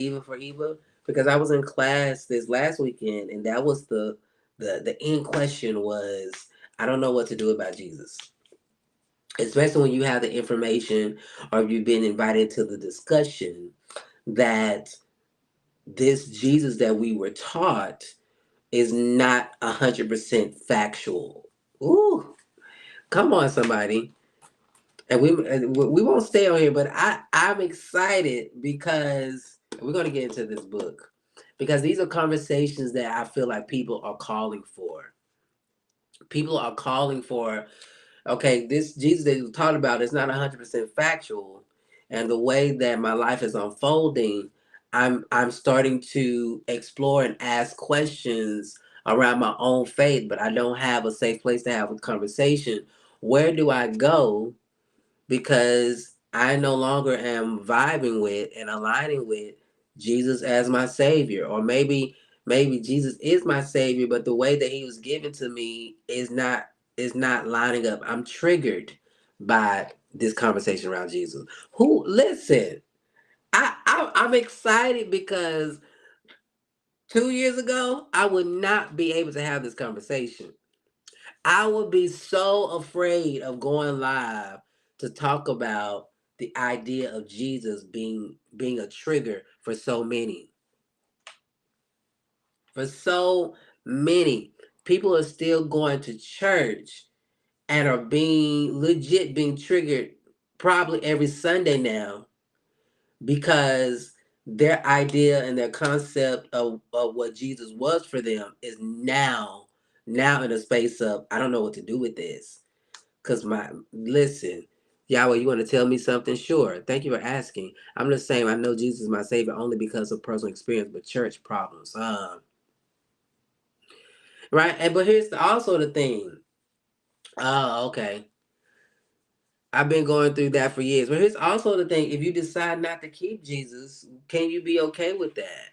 Eva for Eva, because I was in class this last weekend, and that was the end question was, I don't know what to do about Jesus. Especially when you have the information or you've been invited to the discussion that this Jesus that we were taught is not 100% factual. Ooh, come on, somebody. And we won't stay on here, but I'm excited because we're going to get into this book, because these are conversations that I feel like people are calling for. People are calling for, okay, this Jesus that you taught about is not 100% factual, and the way that my life is unfolding, I'm starting to explore and ask questions around my own faith, but I don't have a safe place to have a conversation. Where do I go? Because I no longer am vibing with and aligning with Jesus as my savior. Or maybe Jesus is my savior, but the way that he was given to me is not lining up. I'm triggered by this conversation around Jesus. Who listen, I'm excited because 2 years ago I would not be able to have this conversation. I would be so afraid of going live to talk about the idea of Jesus being a trigger for so many. For so many people are still going to church and are being triggered probably every Sunday now, because their idea and their concept of what Jesus was for them is now in a space of, I don't know what to do with this. Cause listen, Yahweh, you want to tell me something? Sure. Thank you for asking. I'm just saying I know Jesus is my savior only because of personal experience, but church problems. Right. And but here's also the thing. Oh, okay. I've been going through that for years. But here's also the thing. If you decide not to keep Jesus, can you be okay with that?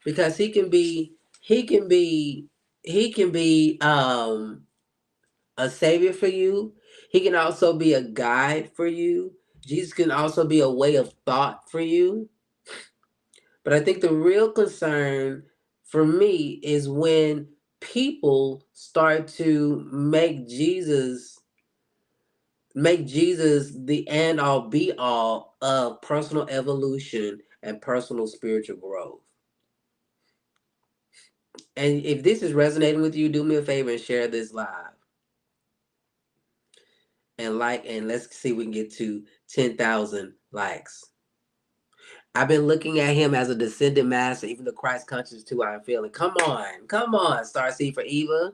Because he can be, he can be a savior for you. He can also be a guide for you. Jesus can also be a way of thought for you. But I think the real concern for me is when people start to make Jesus the end all be all of personal evolution and personal spiritual growth. And if this is resonating with you, do me a favor and share this live. And let's see if we can get to 10,000 likes. I've been looking at him as a descendant master, even the Christ conscious too. I'm feeling. Come on, Star Seed for Eva.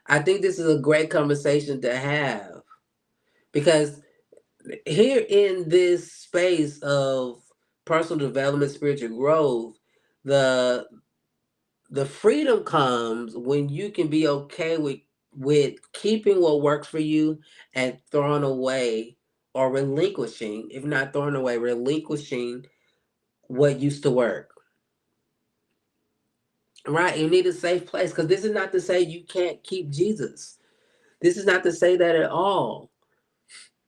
I think this is a great conversation to have, because here in this space of personal development, spiritual growth, the the freedom comes when you can be okay with keeping what works for you and throwing away, or relinquishing, if not throwing away, relinquishing what used to work. Right? You need a safe place, because this is not to say you can't keep Jesus. This is not to say that at all.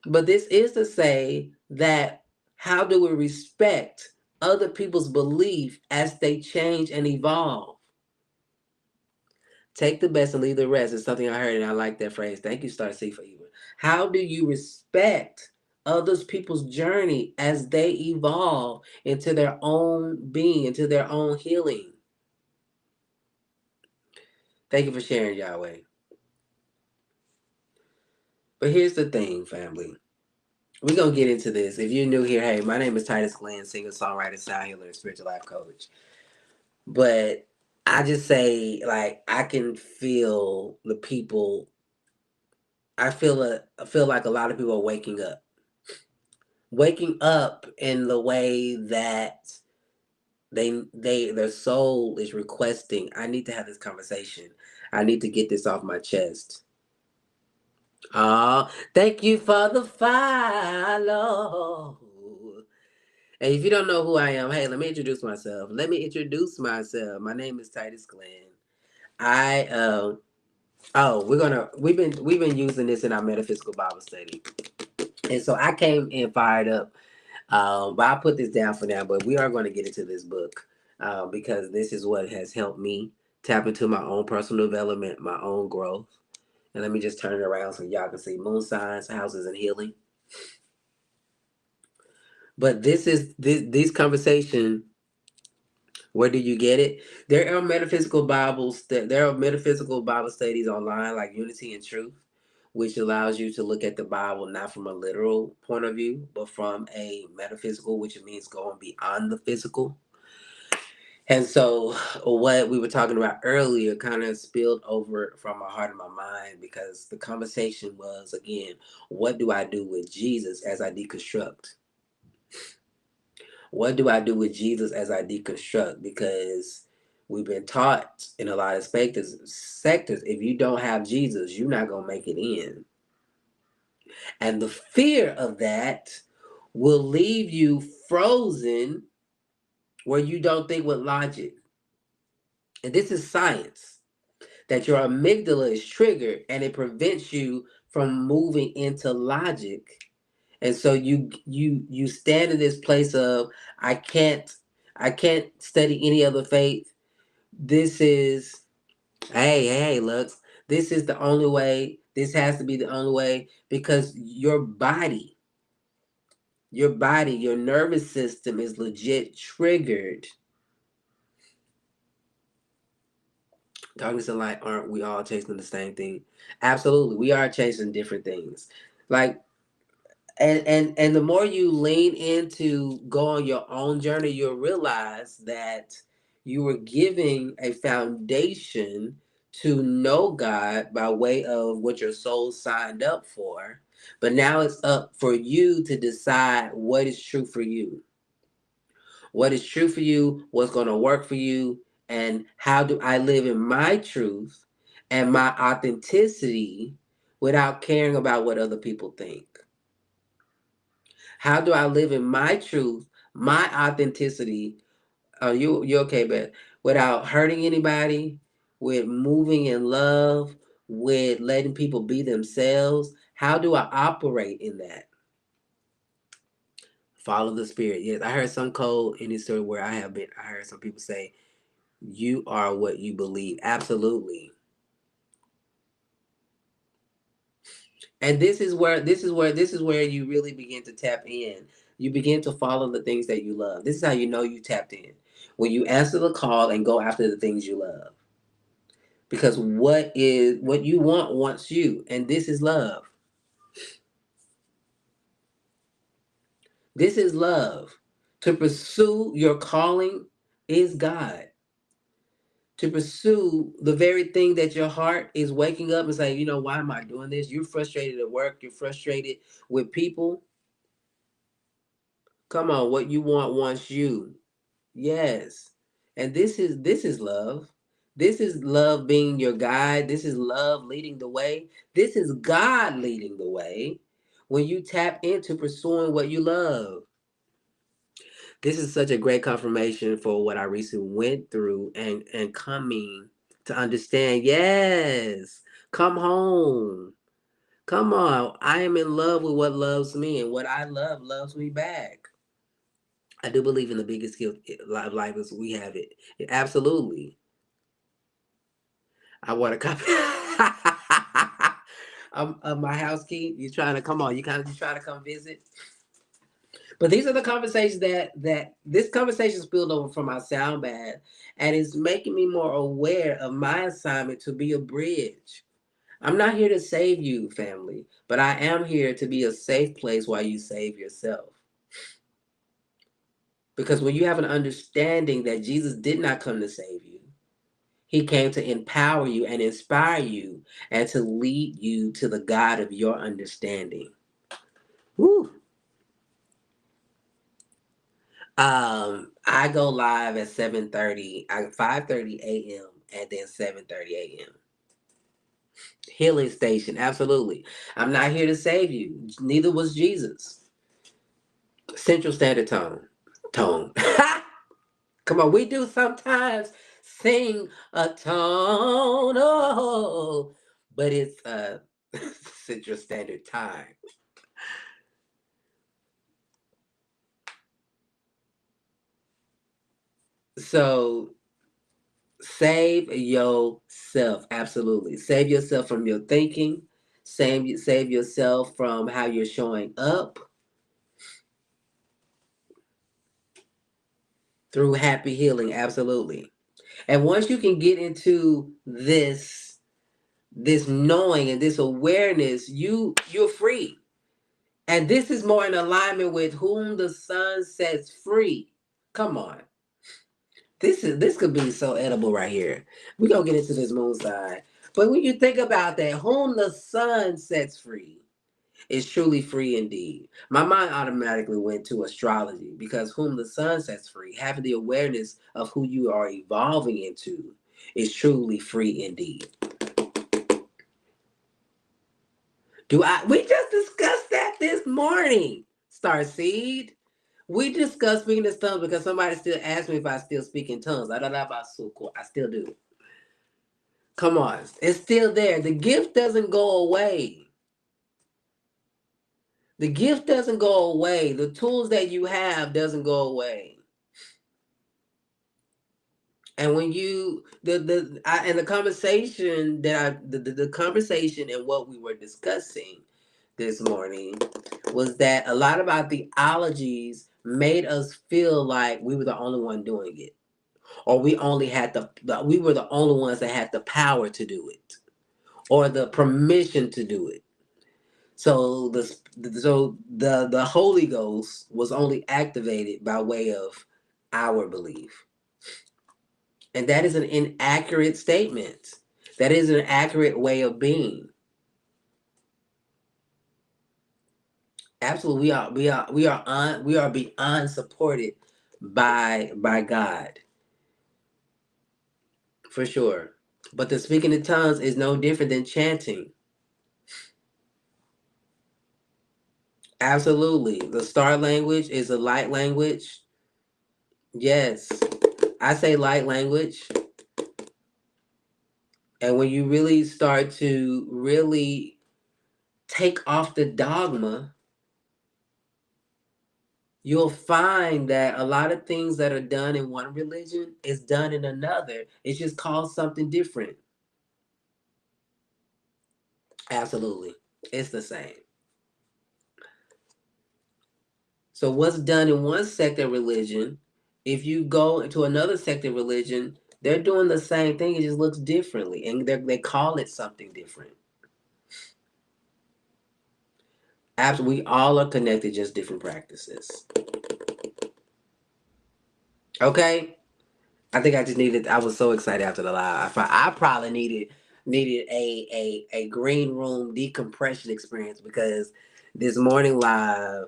But this is to say that, how do we respect other people's belief as they change and evolve? Take the best and leave the rest is something I heard, and I like that phrase. Thank you, Star C, for even. How do you respect others people's journey as they evolve into their own being, into their own healing? Thank you for sharing, Yahweh. But here's the thing, family. We're gonna get into this. If you're new here, hey, my name is Titus Glenn, singer, songwriter, sound healer, and spiritual life coach. But I just say, like, I can feel the people. I feel like a lot of people are waking up in the way that their soul is requesting. I need to have this conversation. I need to get this off my chest. Thank you for the follow. And if you don't know who I am, hey, let me introduce myself. My name is Titus Glenn. I we've been using this in our metaphysical Bible study. And so I came in fired up But I'll put this down for now. But we are going to get into this book because this is what has helped me tap into my own personal development, my own growth. And let me just turn it around so y'all can see moon signs, houses, and healing. But this conversation. Where do you get it? There are metaphysical Bibles. There are metaphysical Bible studies online, like Unity and Truth, which allows you to look at the Bible not from a literal point of view, but from a metaphysical, which means going beyond the physical. And so, what we were talking about earlier kind of spilled over from my heart and my mind because the conversation was again, what do I do with Jesus as I deconstruct? What do I do with Jesus as I deconstruct? Because we've been taught in a lot of sectors, if you don't have Jesus, you're not gonna make it in. And the fear of that will leave you frozen where you don't think with logic. And this is science. That your amygdala is triggered and it prevents you from moving into logic. And so you stand in this place of I can't study any other faith. This is hey Lux. This is the only way. This has to be the only way because your nervous system is legit triggered. Darkness and light, aren't we all chasing the same thing? Absolutely, we are chasing different things. Like and the more you lean into go on your own journey, you'll realize that you were giving a foundation to know God by way of what your soul signed up for. But now it's up for you to decide what is true for you. What is true for you, what's going to work for you, and how do I live in my truth and my authenticity without caring about what other people think? How do I live in my truth, my authenticity? You okay, Beth? Without hurting anybody, with moving in love, with letting people be themselves. How do I operate in that? Follow the spirit. Yes, I heard some code in this story where I heard some people say, "You are what you believe." Absolutely. And this is where you really begin to tap in. You begin to follow the things that you love. This is how you know you tapped in. When you answer the call and go after the things you love. Because what you want wants you, and this is love. This is love. To pursue your calling is God. To pursue the very thing that your heart is waking up and saying, why am I doing this? You're frustrated at work, you're frustrated with people. Come on, what you want wants you. Yes. And this is love. This is love being your guide. This is love leading the way. This is God leading the way when you tap into pursuing what you love. This is such a great confirmation for what I recently went through and coming to understand. Yes. Come home. Come on. I am in love with what loves me, and what I love loves me back. I do believe in the biggest gift of life is we have it. Absolutely. I want to copy. My house key. You trying to come on? You trying to come visit? But these are the conversations that this conversation spilled over from my sound bad, and it's making me more aware of my assignment to be a bridge. I'm not here to save you, family, but I am here to be a safe place while you save yourself. Because when you have an understanding that Jesus did not come to save you, he came to empower you and inspire you and to lead you to the God of your understanding. Woo. I go live at 7:30, 5:30 a.m. and then 7:30 a.m. Healing station, absolutely. I'm not here to save you. Neither was Jesus. Central Standard Tone. Come on, we do sometimes sing a tone, oh, but it's Central Standard Time. So save yourself. Absolutely. Save yourself from your thinking. Save yourself from how you're showing up through happy healing. Absolutely. And once you can get into this knowing and this awareness, you're free. And this is more in alignment with whom the Son sets free. Come on. This could be so edible right here. We're gonna get into this moon side. But when you think about that, whom the Son sets free is truly free indeed. My mind automatically went to astrology because whom the Son sets free, having the awareness of who you are evolving into, is truly free indeed. We just discussed that this morning, Starseed. We discussed speaking in tongues because somebody still asked me if I still speak in tongues. I don't know about so cool. I still do. Come on. It's still there. The gift doesn't go away. The gift doesn't go away. The tools that you have doesn't go away. And when you and the conversation that the conversation and what we were discussing this morning was that a lot of our theologies made us feel like we were the only one doing it, or we only had we were the only ones that had the power to do it, or the permission to do it. So the Holy Ghost was only activated by way of our belief. And that is an inaccurate statement. That is an accurate way of being. Absolutely, we are beyond supported by God, for sure. But the speaking in tongues is no different than chanting. Absolutely. The star language is a light language. Yes. I say light language. And when you really start to really take off the dogma, you'll find that a lot of things that are done in one religion is done in another. It's just called something different. Absolutely. It's the same. So what's done in one sect of religion, if you go into another sect of religion, they're doing the same thing. It just looks differently, and they call it something different. Absolutely, we all are connected, just different practices. Okay, I think I just needed. I was so excited after the live. I probably needed a green room decompression experience because this morning live,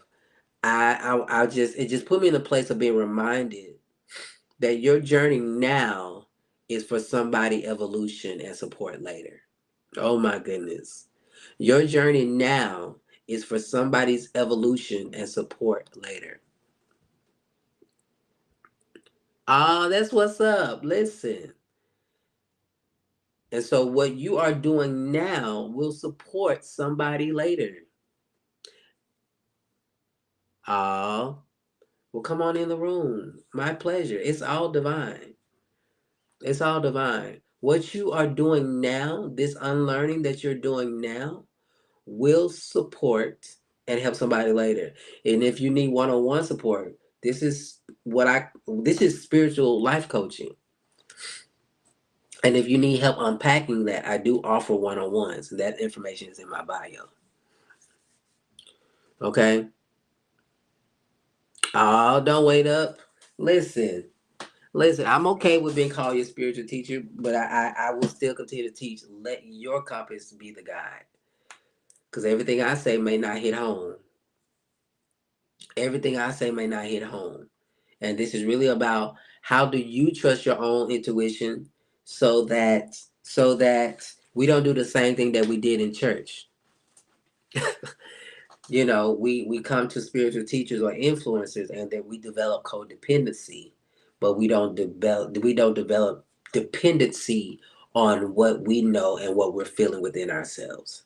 I just it just put me in a place of being reminded that your journey now is for somebody evolution and support later. Oh my goodness. Your journey now is for somebody's evolution and support later. Ah, that's what's up. Listen. And so what you are doing now will support somebody later. Ah, well, come on in the room. My pleasure. It's all divine. It's all divine. What you are doing now, this unlearning that you're doing now, will support and help somebody later. And if you need one-on-one support, this is spiritual life coaching. And if you need help unpacking that, I do offer one-on-ones. And that information is in my bio. Okay? Oh, don't wait up. Listen. Listen, I'm okay with being called your spiritual teacher, but I will still continue to teach. Let your compass be the guide. Because everything I say may not hit home. Everything I say may not hit home. And this is really about how do you trust your own intuition so that we don't do the same thing that we did in church. We come to spiritual teachers or influencers and that we develop codependency, but we don't develop dependency on what we know and what we're feeling within ourselves.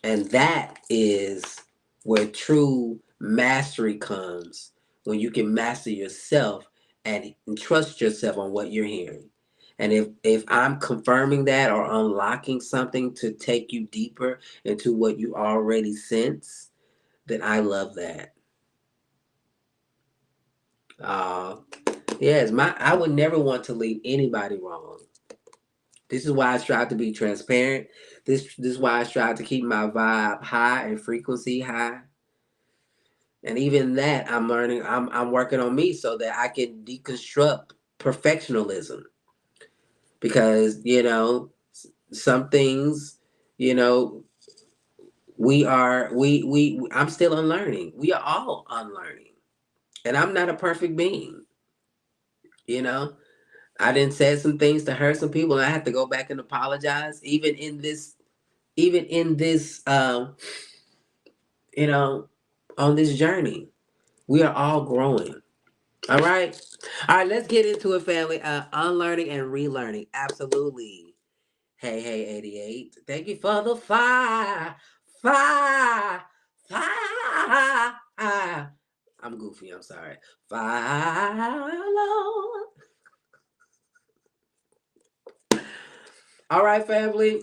And that is where true mastery comes, when you can master yourself and trust yourself on what you're hearing. And if I'm confirming that or unlocking something to take you deeper into what you already sense, then I love that. Uh, yes, I would never want to lead anybody wrong. This is why I strive to be transparent. This is why I strive to keep my vibe high and frequency high. And even that, I'm learning. I'm working on me so that I can deconstruct perfectionism, because some things, you know we I'm still unlearning. We are all unlearning, and I'm not a perfect being. You know, I didn't say some things to hurt some people, and I have to go back and apologize. Even in this, you know, on this journey, we are all growing. All right. All right, let's get into it, family. Unlearning and relearning. Absolutely. Hey, 88. Thank you for the fire. Fire. Fire. I'm goofy. I'm sorry. Fire, Lord. All right, family.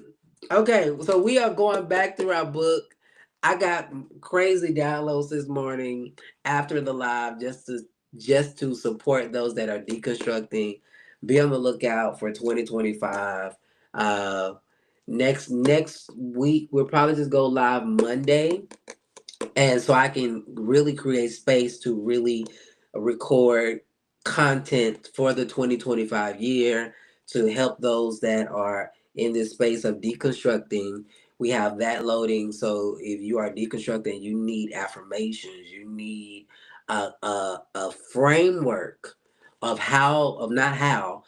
Okay, so we are going back through our book. I got crazy downloads this morning after the live, just to support those that are deconstructing. Be on the lookout for 2025. Uh, next week we'll probably just go live Monday, and so I can really create space to really record content for the 2025 year to help those that are in this space of deconstructing. We have that loading. So if you are deconstructing, you need affirmations, you need a framework of not how,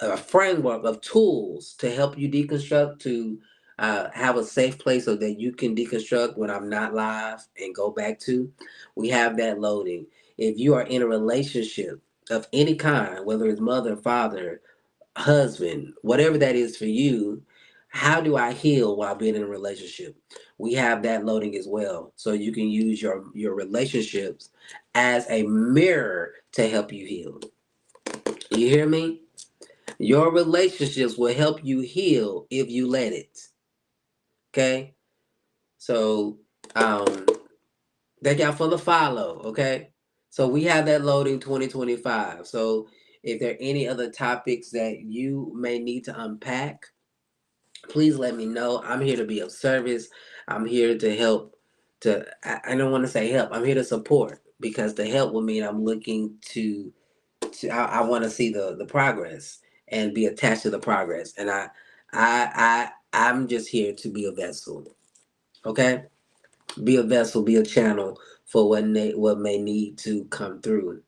a framework of tools to help you deconstruct, to have a safe place so that you can deconstruct when I'm not live and go back to. We have that loading. If you are in a relationship of any kind, whether it's mother, father, husband, whatever that is for you, how do I heal while being in a relationship? We have that loading as well. So you can use your relationships as a mirror to help you heal. You hear me? Your relationships will help you heal if you let it. Okay? So thank y'all for the follow, okay? So we have that loading 2025. So if there are any other topics that you may need to unpack, please let me know. I'm here to be of service. I'm here to help. I don't want to say help. I'm here to support, because the help will mean I'm looking I want to see the progress and be attached to the progress. And I'm just here to be a vessel. Okay? Be a vessel, be a channel for what may need to come through.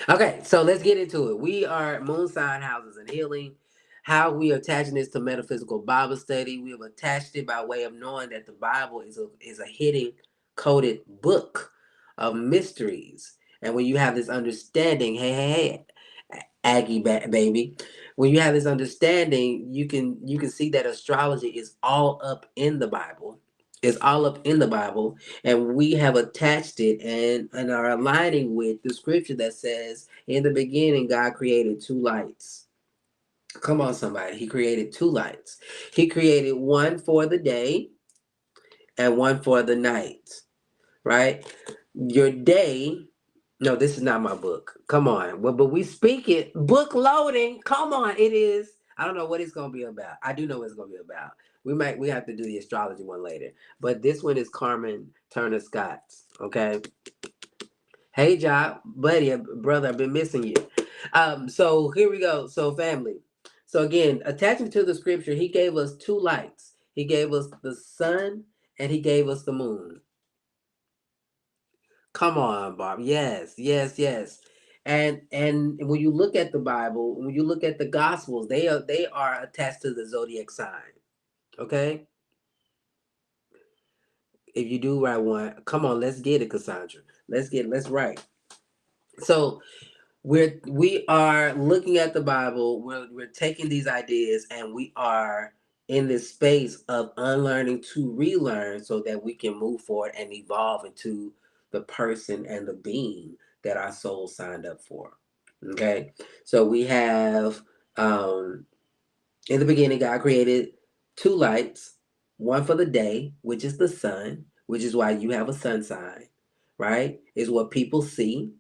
Okay, so let's get into it. We are moon sign houses and healing. How we are attaching this to metaphysical Bible study. We have attached it by way of knowing that the Bible is a hidden, coded book of mysteries. And when you have this understanding, hey, Aggie baby, when you have this understanding, you can see that astrology is all up in the Bible. It's all up in the Bible, and we have attached it and are aligning with the scripture that says, in the beginning God created two lights. Come on, somebody. He created two lights. He created one for the day and one for the night, right? Your day. No, this is not my book. Come on. But we speak it. Book loading. Come on. It is. I don't know what it's gonna be about. I do know what it's gonna be about. We have to do the astrology one later. But this one is Carmen Turner Scott's. Okay. Hey Job, buddy, brother, I've been missing you. So here we go. So family. So again, attaching to the scripture, he gave us two lights. He gave us the sun and he gave us the moon. Come on, Bob. Yes, yes, yes. And when you look at the Bible, when you look at the Gospels, they are attached to the zodiac sign. Okay, if you do write one, come on, let's get it, Cassandra. Let's write. So we are looking at the Bible. We're taking these ideas and we are in this space of unlearning to relearn, so that we can move forward and evolve into the person and the being that our soul signed up for. Okay, so we have in the beginning, God created two lights, one for the day, which is the sun, which is why you have a sun sign, right? Is what people see.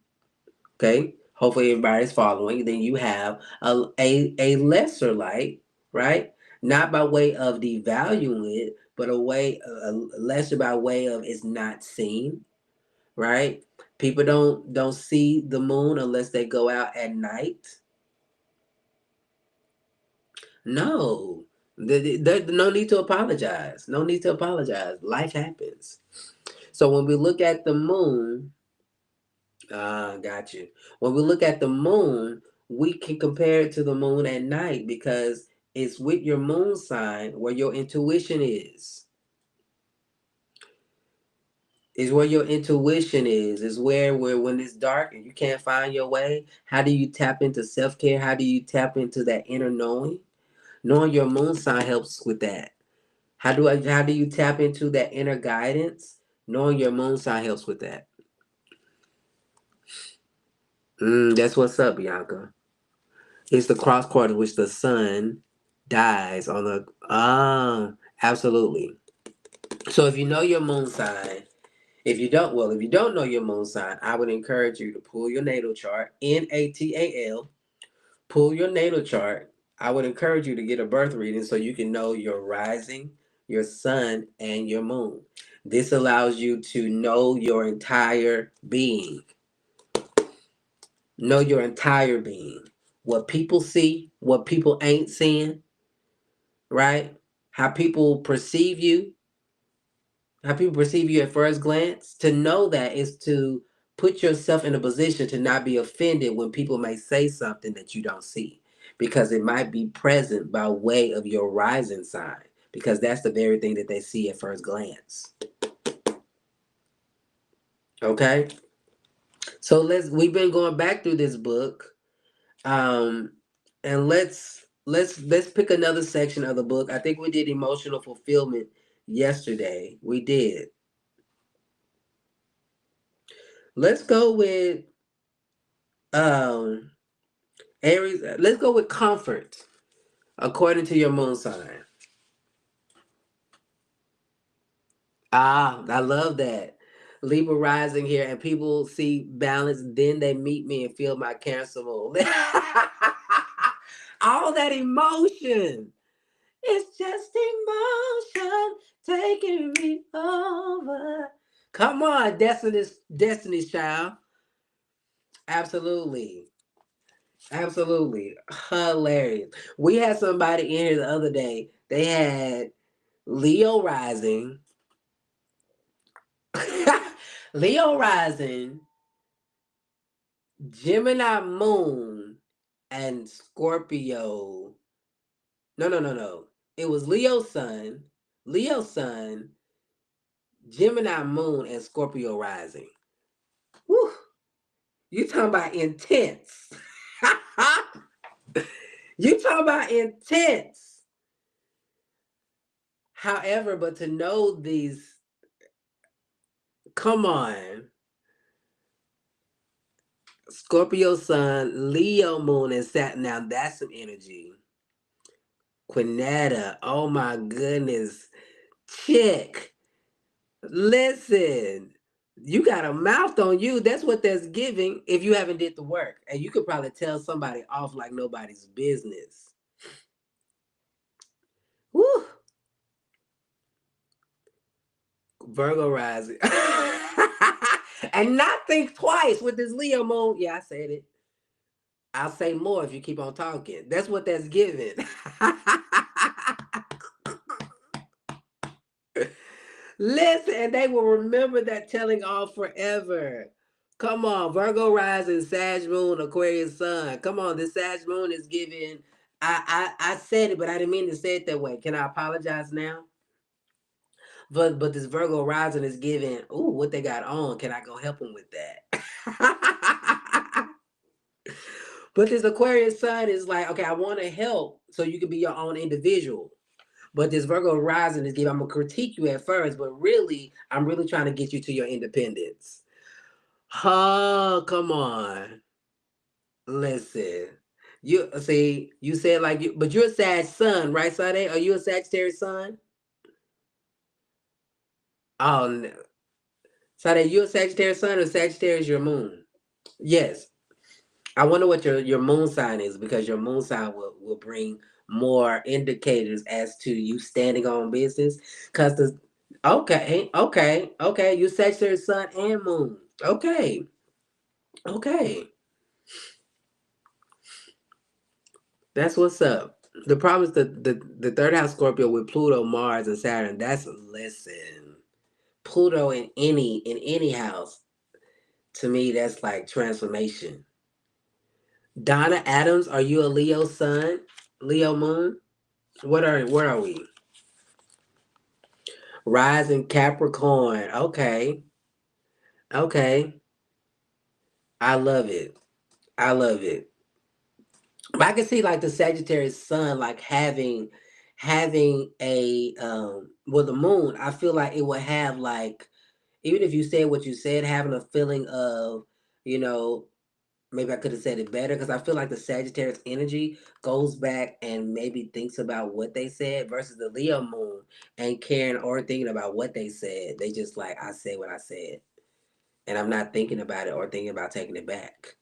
Okay, hopefully everybody's following. Then you have a lesser light, right? Not by way of devaluing it, but a lesser by way of it's not seen, right? People don't see the moon unless they go out at night. No, there's no need to apologize. No need to apologize. Life happens. So when we look at the moon, got you. When we look at the moon, we can compare it to the moon at night because it's with your moon sign where your intuition is. Is where your intuition is where when it's dark and you can't find your way, how do you tap into self-care? How do you tap into that inner knowing? Knowing your moon sign helps with that. How do you tap into that inner guidance? Knowing your moon sign helps with that. That's what's up, Bianca. It's the cross quarter which the sun dies on the absolutely. So if you know your moon sign, if you don't know your moon sign, I would encourage you to pull your natal chart, NATAL, pull your natal chart. I would encourage you to get a birth reading so you can know your rising, your sun, and your moon. This allows you to know your entire being. Know your entire being. What people see, what people ain't seeing, right? How people perceive you, how people perceive you at first glance. To know that is to put yourself in a position to not be offended when people may say something that you don't see, because it might be present by way of your rising sign, because that's the very thing that they see at first glance. Okay? So we've been going back through this book. Um and let's pick another section of the book. I think we did emotional fulfillment yesterday. We did. Let's go with um Aries. Let's go with comfort according to your moon sign. I love that. Libra rising here, and people see balance, then they meet me and feel my Cancer moon. All that emotion. It's just emotion taking me over. Come on, Destiny's Child. Absolutely. Absolutely. Hilarious. We had somebody in here the other day. They had Leo rising. Leo rising, Gemini moon, and Scorpio. No. It was Leo sun, Gemini moon, and Scorpio rising. Whew. You talking about intense. You talking about intense. However, but to know these, come on. Scorpio sun, Leo moon, and Saturn. Now that's some energy. Quinetta, oh my goodness. Chick, listen. You got a mouth on you. That's what that's giving if you haven't did the work. And you could probably tell somebody off like nobody's business. Woo. Virgo rising. And not think twice with this Leo moon. Yeah, I said it. I'll say more if you keep on talking. That's what that's giving. Listen, and they will remember that telling all forever. Come on, Virgo rising, Sag moon, Aquarius sun. Come on, this Sag moon is giving. I said it, but I didn't mean to say it that way. Can I apologize now? But this Virgo rising is giving. Ooh, what they got on? Can I go help them with that? But this Aquarius sun is like, okay, I want to help, so you can be your own individual. But this Virgo rising is giving. I'm gonna critique you at first, but really, I'm really trying to get you to your independence. Oh, come on. Listen. You see, you said like you, but you're a Sag sun, right, Sade? Are you a Sagittarius sun? Oh, no. Sade, you a Sagittarius sun or Sagittarius your moon? Yes. I wonder what your moon sign is because your moon sign will bring more indicators as to you standing on business. Cause the okay, you Sagittarius sun and moon. Okay, okay, that's what's up. The problem is the third house Scorpio with Pluto, Mars, and Saturn. That's listen. Pluto in any house to me that's like transformation. Donna Adams, are you a Leo sun, Leo moon? What are we? Rising Capricorn. Okay. Okay. I love it. I love it. But I can see like the Sagittarius sun like having a well the moon, I feel like it would have like even if you said what you said, having a feeling of, you know, maybe I could have said it better because I feel like the Sagittarius energy goes back and maybe thinks about what they said versus the Leo moon ain't caring or thinking about what they said. They just like I said what I said. And I'm not thinking about it or thinking about taking it back.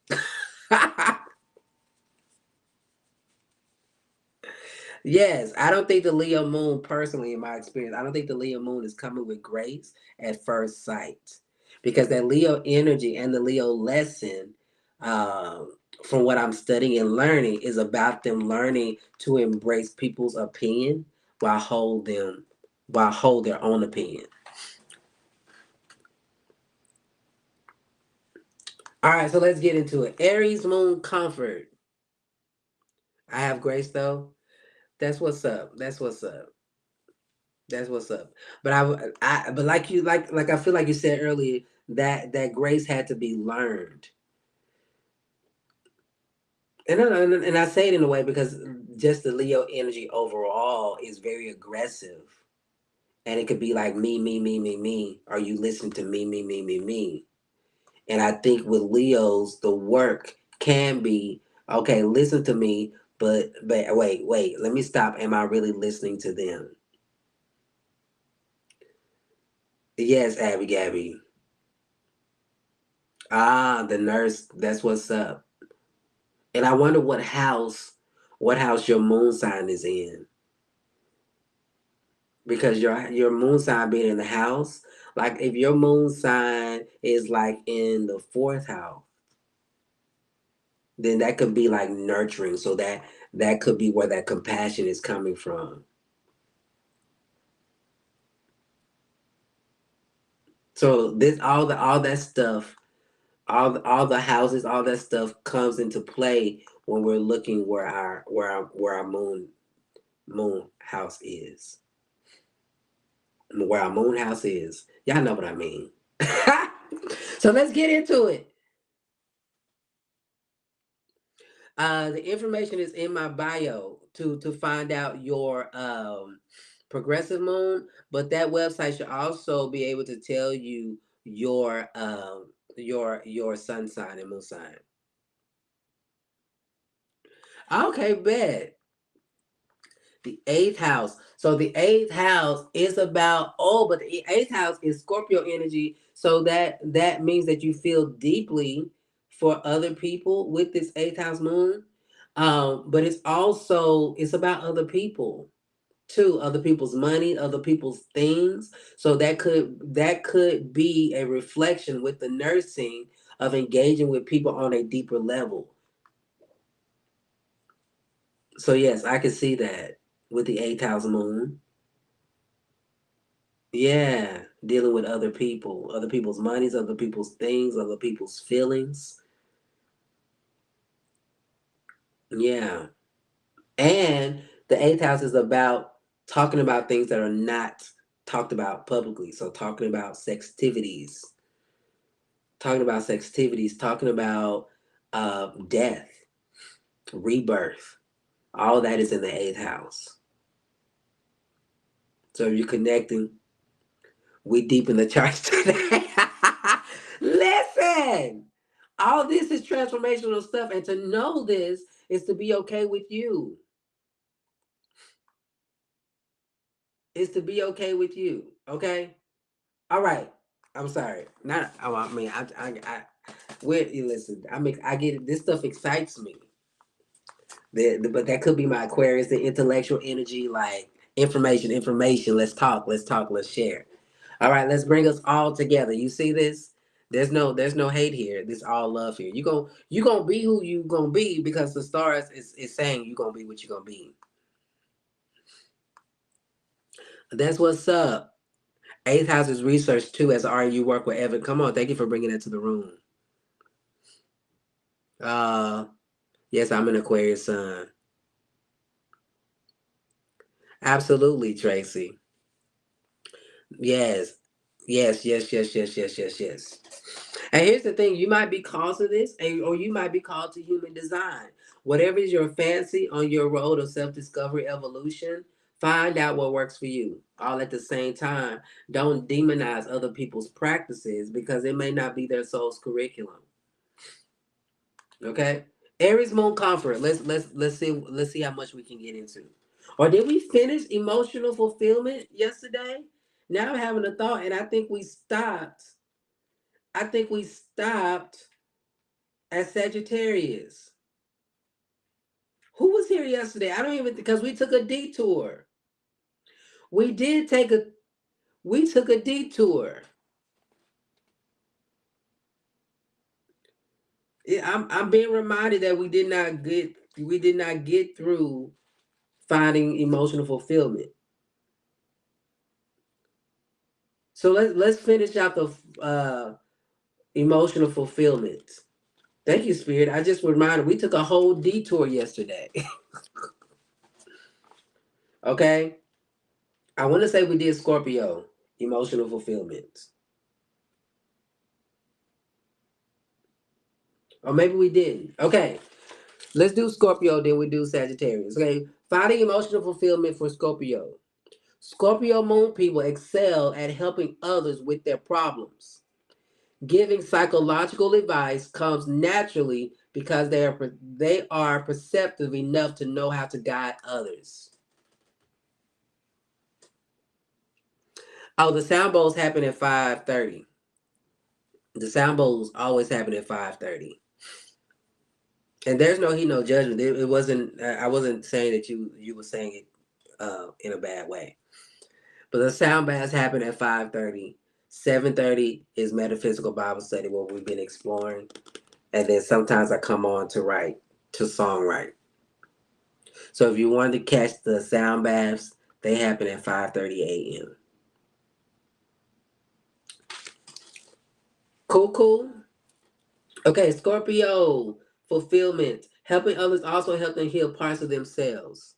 Yes, I don't think the Leo moon, personally, in my experience, I don't think the Leo moon is coming with grace at first sight. Because that Leo energy and the Leo lesson, from what I'm studying and learning, is about them learning to embrace people's opinion while hold their own opinion. All right, so let's get into it. Aries moon comfort. I have grace though. That's what's up. That's what's up. That's what's up. But but like you, like I feel like you said earlier, that grace had to be learned, and I say it in a way because just the Leo energy overall is very aggressive, and it could be like me. Are you listening to me? And I think with Leos, the work can be okay. Listen to me, but wait. Let me stop. Am I really listening to them? Yes, Abby Gabby. Ah, the nurse. That's what's up. And I wonder what house your moon sign is in. Because your moon sign being in the house, like if your moon sign is like in the fourth house, then that could be like nurturing. So that could be where that compassion is coming from. So this all that stuff, all the houses, all that stuff comes into play when we're looking where our moon house is. Where our moon house is. Y'all know what I mean. So let's get into it. The information is in my bio to find out your progressive moon, but that website should also be able to tell you your sun sign and moon sign. Okay, bet. The eighth house. So the eighth house is about but the eighth house is Scorpio energy. So that means that you feel deeply for other people with this eighth house moon. But it's about other people too, other people's money, other people's things. So that could be a reflection with the nursing of engaging with people on a deeper level. So yes, I can see that with the eighth house moon. Yeah, dealing with other people's monies, other people's things, other people's feelings. Yeah. And the eighth house is about talking about things that are not talked about publicly. So talking about death, rebirth. All that is in the eighth house. So if you're connecting, we deep in the charts today. Listen. Listen, all this is transformational stuff, and to know this is to be okay with you. Is to be okay with you. Okay. All right. I'm sorry. Not. Oh, I mean, wait. Listen. I get it. This stuff excites me. But that could be my Aquarius, the intellectual energy, like information, information. Let's talk. Let's talk. Let's share. All right. Let's bring us all together. You see this? There's no hate here. This all love here. You gonna be who you gonna be because the stars is saying you gonna be what you gonna be. That's what's up. Eighth house is research too, as RU work with Evan. Come on, thank you for bringing that to the room. Uh, yes, I'm an Aquarius sun. Absolutely, Tracy. Yes, yes. And here's the thing: you might be called to this, or you might be called to human design. Whatever is your fancy on your road of self-discovery, evolution, find out what works for you. All at the same time, don't demonize other people's practices because it may not be their soul's curriculum. Okay. Aries Moon Comfort. Let's see how much we can get into. Or did we finish emotional fulfillment yesterday? Now I'm having a thought, and I think we stopped. I think we stopped at Sagittarius. Who was here yesterday? I don't even because we took a detour. We did take a we took a detour. I'm being reminded that we did not get through finding emotional fulfillment. So let's finish out the emotional fulfillment. Thank you, Spirit. I just reminded we took a whole detour yesterday. Okay, I want to say we did Scorpio emotional fulfillment, or maybe we didn't. Okay, let's do Scorpio, then we do Sagittarius. Okay, finding emotional fulfillment for Scorpio. Scorpio moon people excel at helping others with their problems. Giving psychological advice comes naturally because they are perceptive enough to know how to guide others. Oh, the sound bowls happen at 5:30. The sound bowls always happen at 5:30. And there's no heat, no judgment. It wasn't. I wasn't saying that you were saying it in a bad way. But the sound baths happen at 5:30. 7:30 is metaphysical Bible study where we've been exploring, and then sometimes I come on to write to songwrite. So if you wanted to catch the sound baths, they happen at 5:30 a.m. Cool, cool. Okay, Scorpio fulfillment, helping others also help them heal parts of themselves.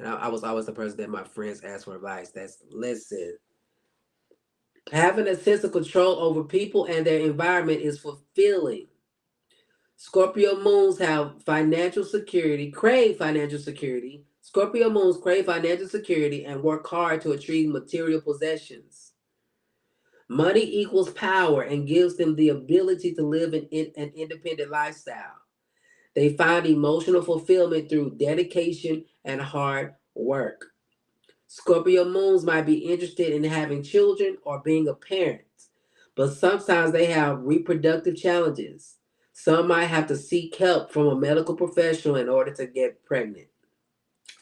And I was always the person that my friends asked for advice. That's listen. Having a sense of control over people and their environment is fulfilling. Scorpio moons have financial security, crave financial security. Scorpio moons crave financial security and work hard to achieve material possessions. Money equals power and gives them the ability to live an independent lifestyle. They find emotional fulfillment through dedication and hard work. Scorpio moons might be interested in having children or being a parent, but sometimes they have reproductive challenges. Some might have to seek help from a medical professional in order to get pregnant.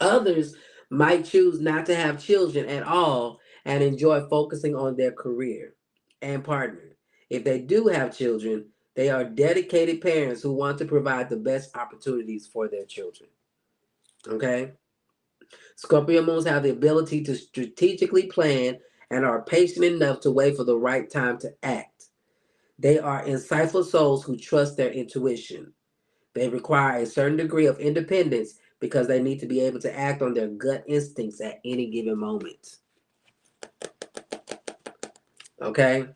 Others might choose not to have children at all and enjoy focusing on their career and partner. If they do have children, they are dedicated parents who want to provide the best opportunities for their children. Okay? Scorpio moons have the ability to strategically plan and are patient enough to wait for the right time to act. They are insightful souls who trust their intuition. They require a certain degree of independence because they need to be able to act on their gut instincts at any given moment. Okay?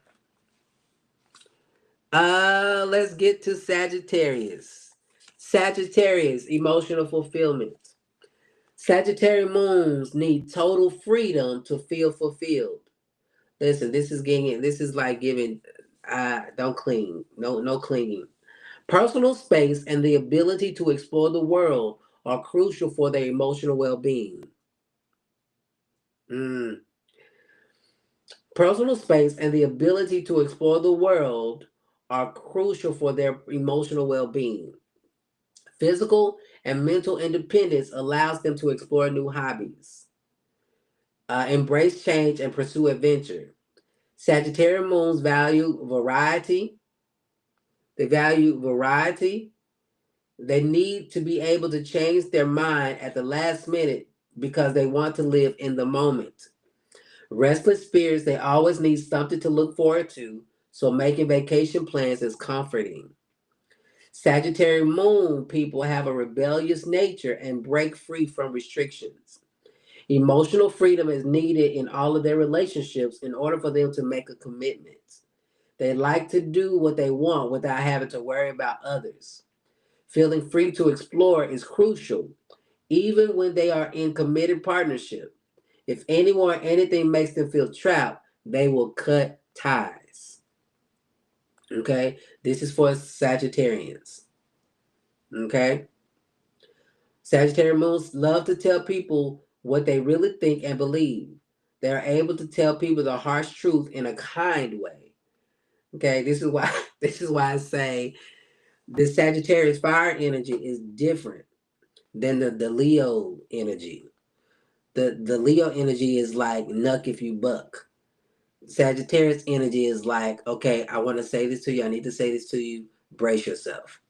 Let's get to Sagittarius. Sagittarius, emotional fulfillment. Sagittarius moons need total freedom to feel fulfilled. Listen, this is like giving. Don't cling. No clinging. Personal space and the ability to explore the world are crucial for their emotional well-being. Mm. Personal space and the ability to explore the world are crucial for their emotional well-being. Physical and mental independence allows them to explore new hobbies, embrace change, and pursue adventure. Sagittarius moons value variety. They value variety. They need to be able to change their mind at the last minute because they want to live in the moment. Restless spirits, they always need something to look forward to, so making vacation plans is comforting. Sagittarius moon people have a rebellious nature and break free from restrictions. Emotional freedom is needed in all of their relationships in order for them to make a commitment. They like to do what they want without having to worry about others. Feeling free to explore is crucial, even when they are in committed partnership. If anyone or anything makes them feel trapped, they will cut ties. Okay? This is for Sagittarians. Okay? Sagittarius moons love to tell people what they really think and believe. They are able to tell people the harsh truth in a kind way. Okay, this is why this is why I say this Sagittarius fire energy is different than the Leo energy. The Leo energy is like nuck if you buck. Sagittarius energy is like, okay, I want to say this to you. I need to say this to you. Brace yourself.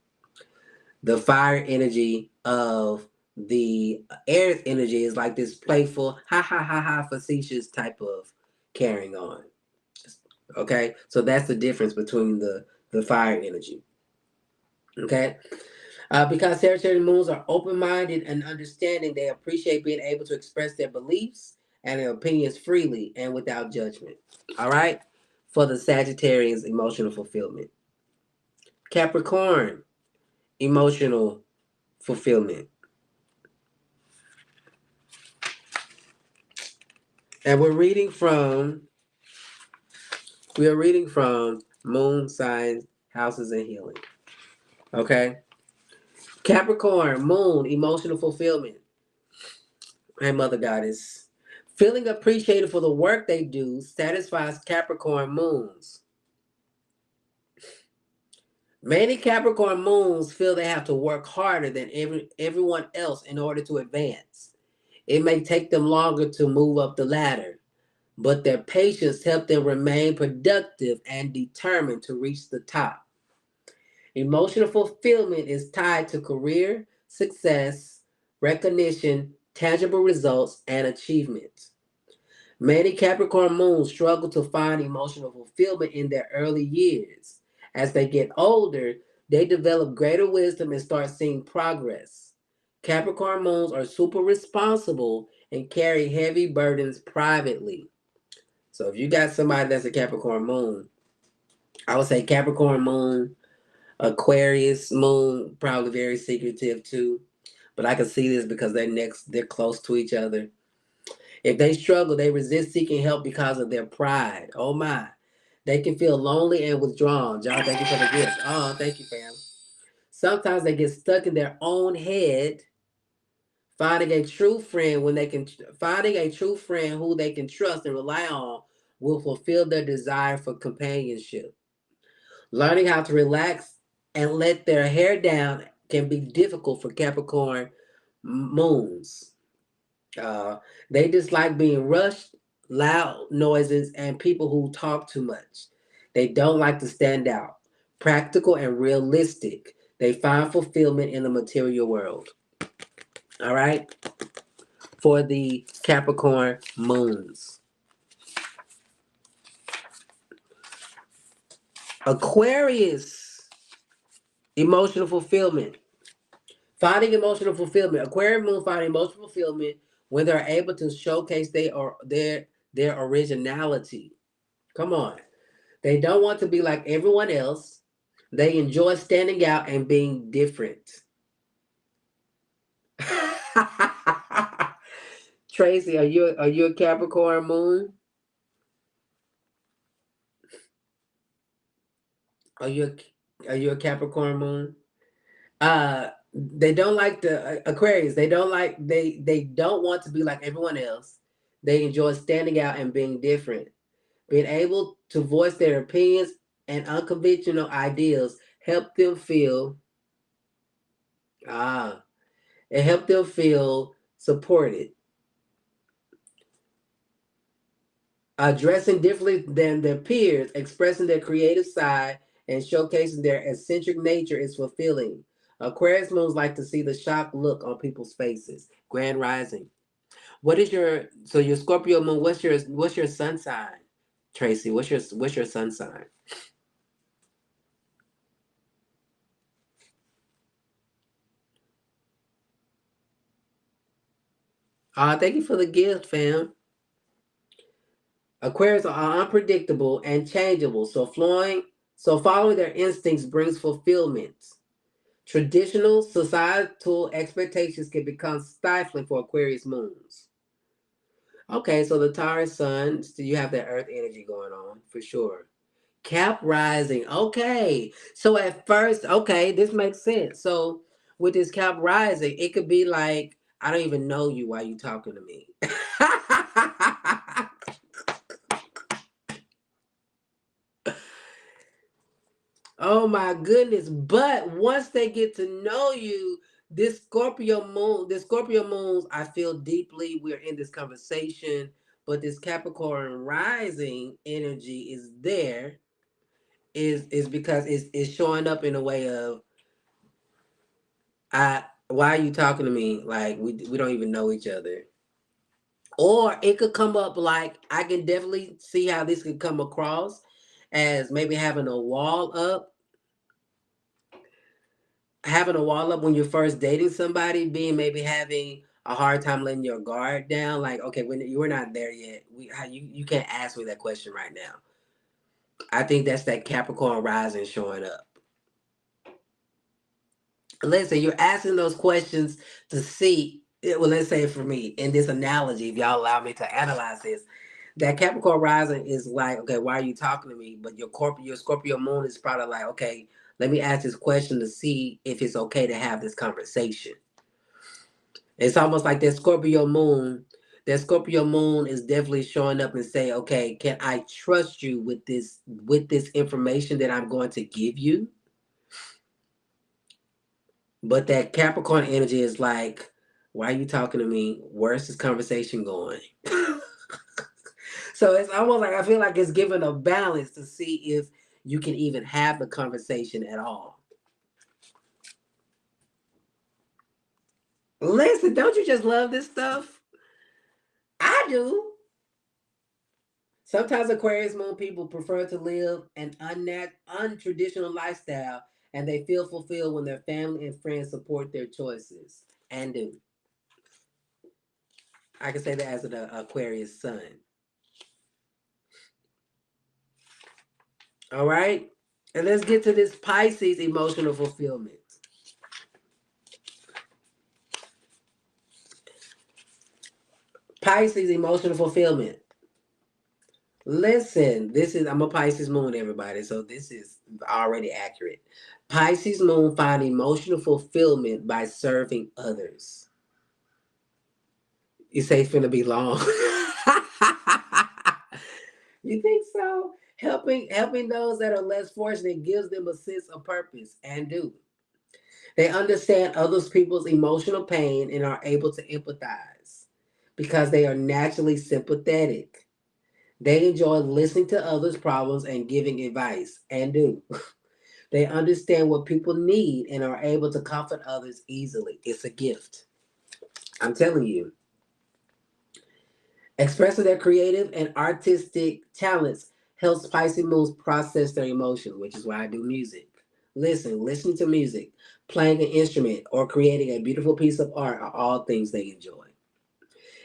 The fire energy of the air energy is like this playful, ha ha ha ha, facetious type of carrying on. Okay, so that's the difference between the fire energy. Okay, because Sagittarius moons are open minded and understanding, they appreciate being able to express their beliefs and their opinions freely and without judgment. All right, for the Sagittarians, emotional fulfillment. Capricorn, emotional fulfillment. And we are reading from Moon Signs, Houses, and Healing. Okay? Capricorn, Moon, emotional fulfillment. And Mother Goddess. Feeling appreciated for the work they do satisfies Capricorn moons. Many Capricorn moons feel they have to work harder than everyone else in order to advance. It may take them longer to move up the ladder, but their patience helps them remain productive and determined to reach the top. Emotional fulfillment is tied to career, success, recognition, tangible results, and achievement. Many Capricorn moons struggle to find emotional fulfillment in their early years. As they get older, they develop greater wisdom and start seeing progress. Capricorn moons are super responsible and carry heavy burdens privately. So if you got somebody that's a Capricorn moon, I would say Capricorn moon, Aquarius moon, probably very secretive too. But I can see this because they're close to each other. If they struggle, they resist seeking help because of their pride. Oh my. They can feel lonely and withdrawn. John, thank you for the gift. Oh, thank you, fam. Sometimes they get stuck in their own head. Finding a true friend finding a true friend who they can trust and rely on will fulfill their desire for companionship. Learning how to relax and let their hair down can be difficult for Capricorn moons. Uh, they dislike being rushed, loud noises, and people who talk too much. They don't like to stand out. Practical and realistic. They find fulfillment in the material world. All right? For the Capricorn moons. Aquarius, emotional fulfillment. Finding emotional fulfillment. Aquarius moon find emotional fulfillment when they're able to showcase their originality. Come on. They don't want to be like everyone else. They enjoy standing out and being different. Tracy, are you a Capricorn moon? Are you a Capricorn moon? They don't like the Aquarius. They don't want to be like everyone else. They enjoy standing out and being different. Being able to voice their opinions and unconventional ideas help them feel ah it help them feel supported. Dressing differently than their peers, expressing their creative side, and showcasing their eccentric nature is fulfilling. Aquarius moons like to see the shocked look on people's faces. Grand rising. What is your Scorpio moon? What's your sun sign, Tracy? What's your sun sign? Thank you for the gift, fam. Aquarius are unpredictable and changeable, so following their instincts brings fulfillment. Traditional societal expectations can become stifling for Aquarius moons. Okay, so the Taurus sun, so you have that earth energy going on for sure. Cap rising. Okay. So at first, okay, this makes sense. So with this cap rising, it could be like, I don't even know you while you talking to me. Oh my goodness. But once they get to know you, this Scorpio moons, I feel deeply we're in this conversation, but this Capricorn rising energy is there, is because it's showing up in a way of why are you talking to me? Like we don't even know each other. Or it could come up like I can definitely see how this could come across as maybe having a wall up when you're first dating somebody, being maybe having a hard time letting your guard down. Like, okay, when you're not there yet, you can't ask me that question right now. I think that's that Capricorn rising showing up. Listen, you're asking those questions to see. Well, let's say for me in this analogy, if y'all allow me to analyze this, that Capricorn rising is like, okay, why are you talking to me? But your Scorpio moon is probably like, okay, let me ask this question to see if it's okay to have this conversation. It's almost like that Scorpio moon. That Scorpio moon is definitely showing up and say, okay, can I trust you with this information that I'm going to give you? But that Capricorn energy is like, why are you talking to me? Where's this conversation going? So it's almost like I feel like it's given a balance to see if you can even have the conversation at all. Listen, don't you just love this stuff? I do. Sometimes Aquarius moon people prefer to live an untraditional lifestyle and they feel fulfilled when their family and friends support their choices and do. I can say that as an Aquarius sun. All right? And let's get to this Pisces emotional fulfillment. Pisces emotional fulfillment. Listen, I'm a Pisces moon, everybody, so this is already accurate. Pisces moon find emotional fulfillment by serving others. You say it's gonna be long. You think so? Helping those that are less fortunate gives them a sense of purpose and do. They understand others people's emotional pain and are able to empathize because they are naturally sympathetic. They enjoy listening to others' problems and giving advice and do. They understand what people need and are able to comfort others easily. It's a gift. I'm telling you. Expressing their creative and artistic talents helps Pisces moons process their emotions, which is why I do music. Listening to music, playing an instrument, or creating a beautiful piece of art are all things they enjoy.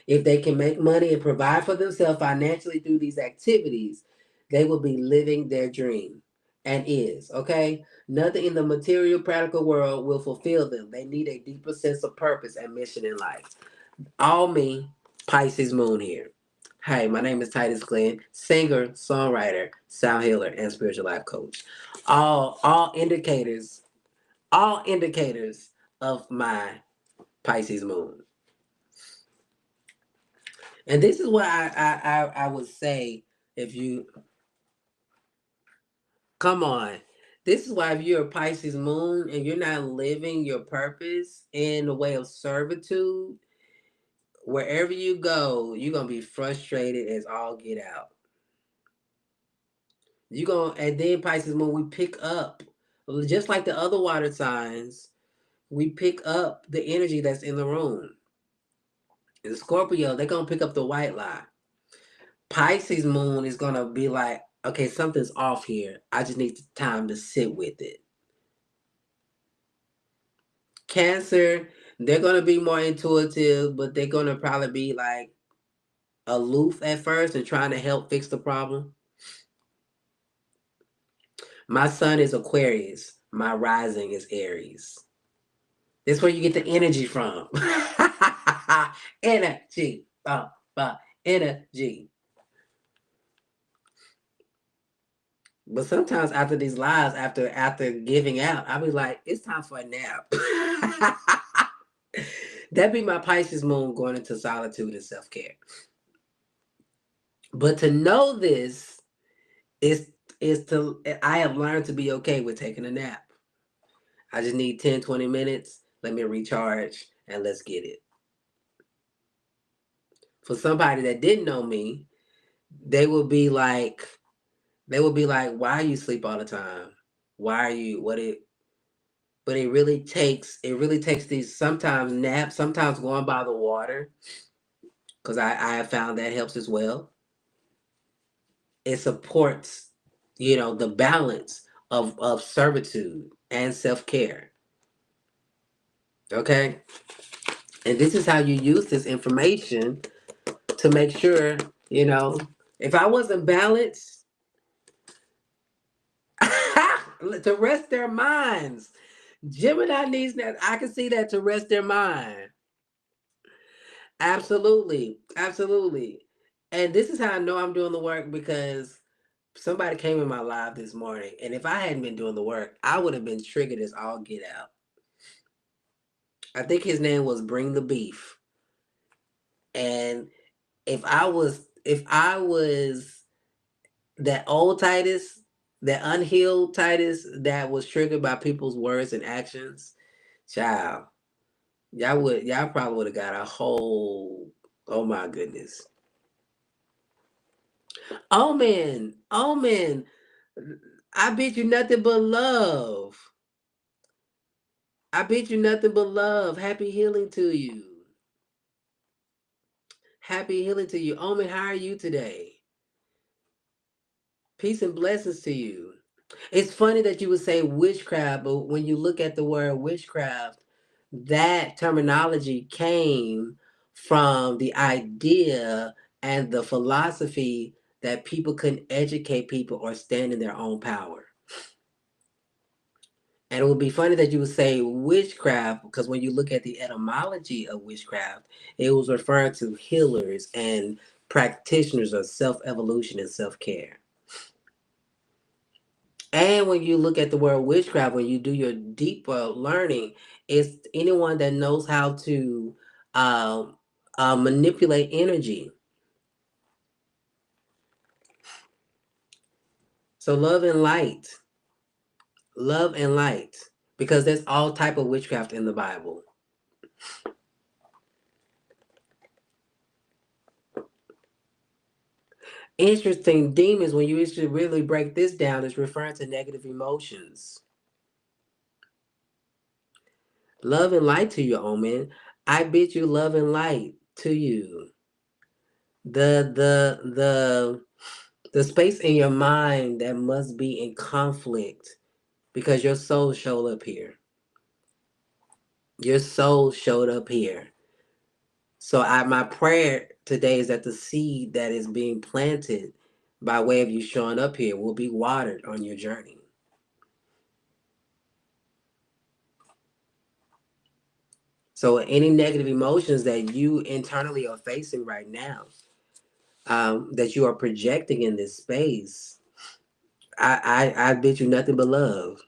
If they can make money and provide for themselves financially through these activities, they will be living their dream and is, okay? Nothing in the material, practical world will fulfill them. They need a deeper sense of purpose and mission in life. All me, Pisces moon here. Hi, my name is Titus Glenn, singer, songwriter, sound healer, and spiritual life coach. All indicators of my Pisces moon. And this is what I would say if you come on. This is why if you're a Pisces moon and you're not living your purpose in the way of servitude, wherever you go, you're gonna be frustrated as all get out. You gonna and then Pisces moon we pick up just like the other water signs, we pick up the energy that's in the room. The Scorpio, they're gonna pick up the white lie. Pisces moon is gonna be like, okay, something's off here. I just need time to sit with it. Cancer, they're gonna be more intuitive, but they're gonna probably be like aloof at first and trying to help fix the problem. My sun is Aquarius. My rising is Aries. That's where you get the energy from. Energy. Energy. But sometimes after these lives, after giving out, I'll be like, it's time for a nap. That'd be my Pisces moon going into solitude and self-care. But to know this is to I have learned to be okay with taking a nap. I just need 10, 20 minutes. Let me recharge and let's get it. For somebody that didn't know me, they would be like, why you sleep all the time? Why are you what it but it really takes these sometimes naps, sometimes going by the water, because I have found that helps as well. It supports, the balance of servitude and self-care. Okay? And this is how you use this information to make sure, you know, if I wasn't balanced, to rest their minds. Gemini needs that. I can see that to rest their mind. Absolutely. Absolutely. And this is how I know I'm doing the work because somebody came in my live this morning. And if I hadn't been doing the work, I would have been triggered as all get out. I think his name was Bring the Beef. And if I was that old Titus, that unhealed Titus that was triggered by people's words and actions, child, y'all probably would have got a whole, oh my goodness. Omen, Omen, I bid you nothing but love. I bid you nothing but love. Happy healing to you. Happy healing to you. Omen, how are you today? Peace and blessings to you. It's funny that you would say witchcraft, but when you look at the word witchcraft, that terminology came from the idea and the philosophy that people couldn't educate people or stand in their own power. And it would be funny that you would say witchcraft because when you look at the etymology of witchcraft, it was referring to healers and practitioners of self evolution and self care. And when you look at the word witchcraft, when you do your deeper learning, it's anyone that knows how to um, manipulate energy. So love and light, because there's all type of witchcraft in the Bible. Interesting demons, when you should really break this down, is referring to negative emotions. Love and light to you, Omen. I bid you love and light to you. The space in your mind that must be in conflict because your soul showed up here. Your soul showed up here. So my prayer today is that the seed that is being planted by way of you showing up here will be watered on your journey. So any negative emotions that you internally are facing right now, that you are projecting in this space, I bid you nothing but love.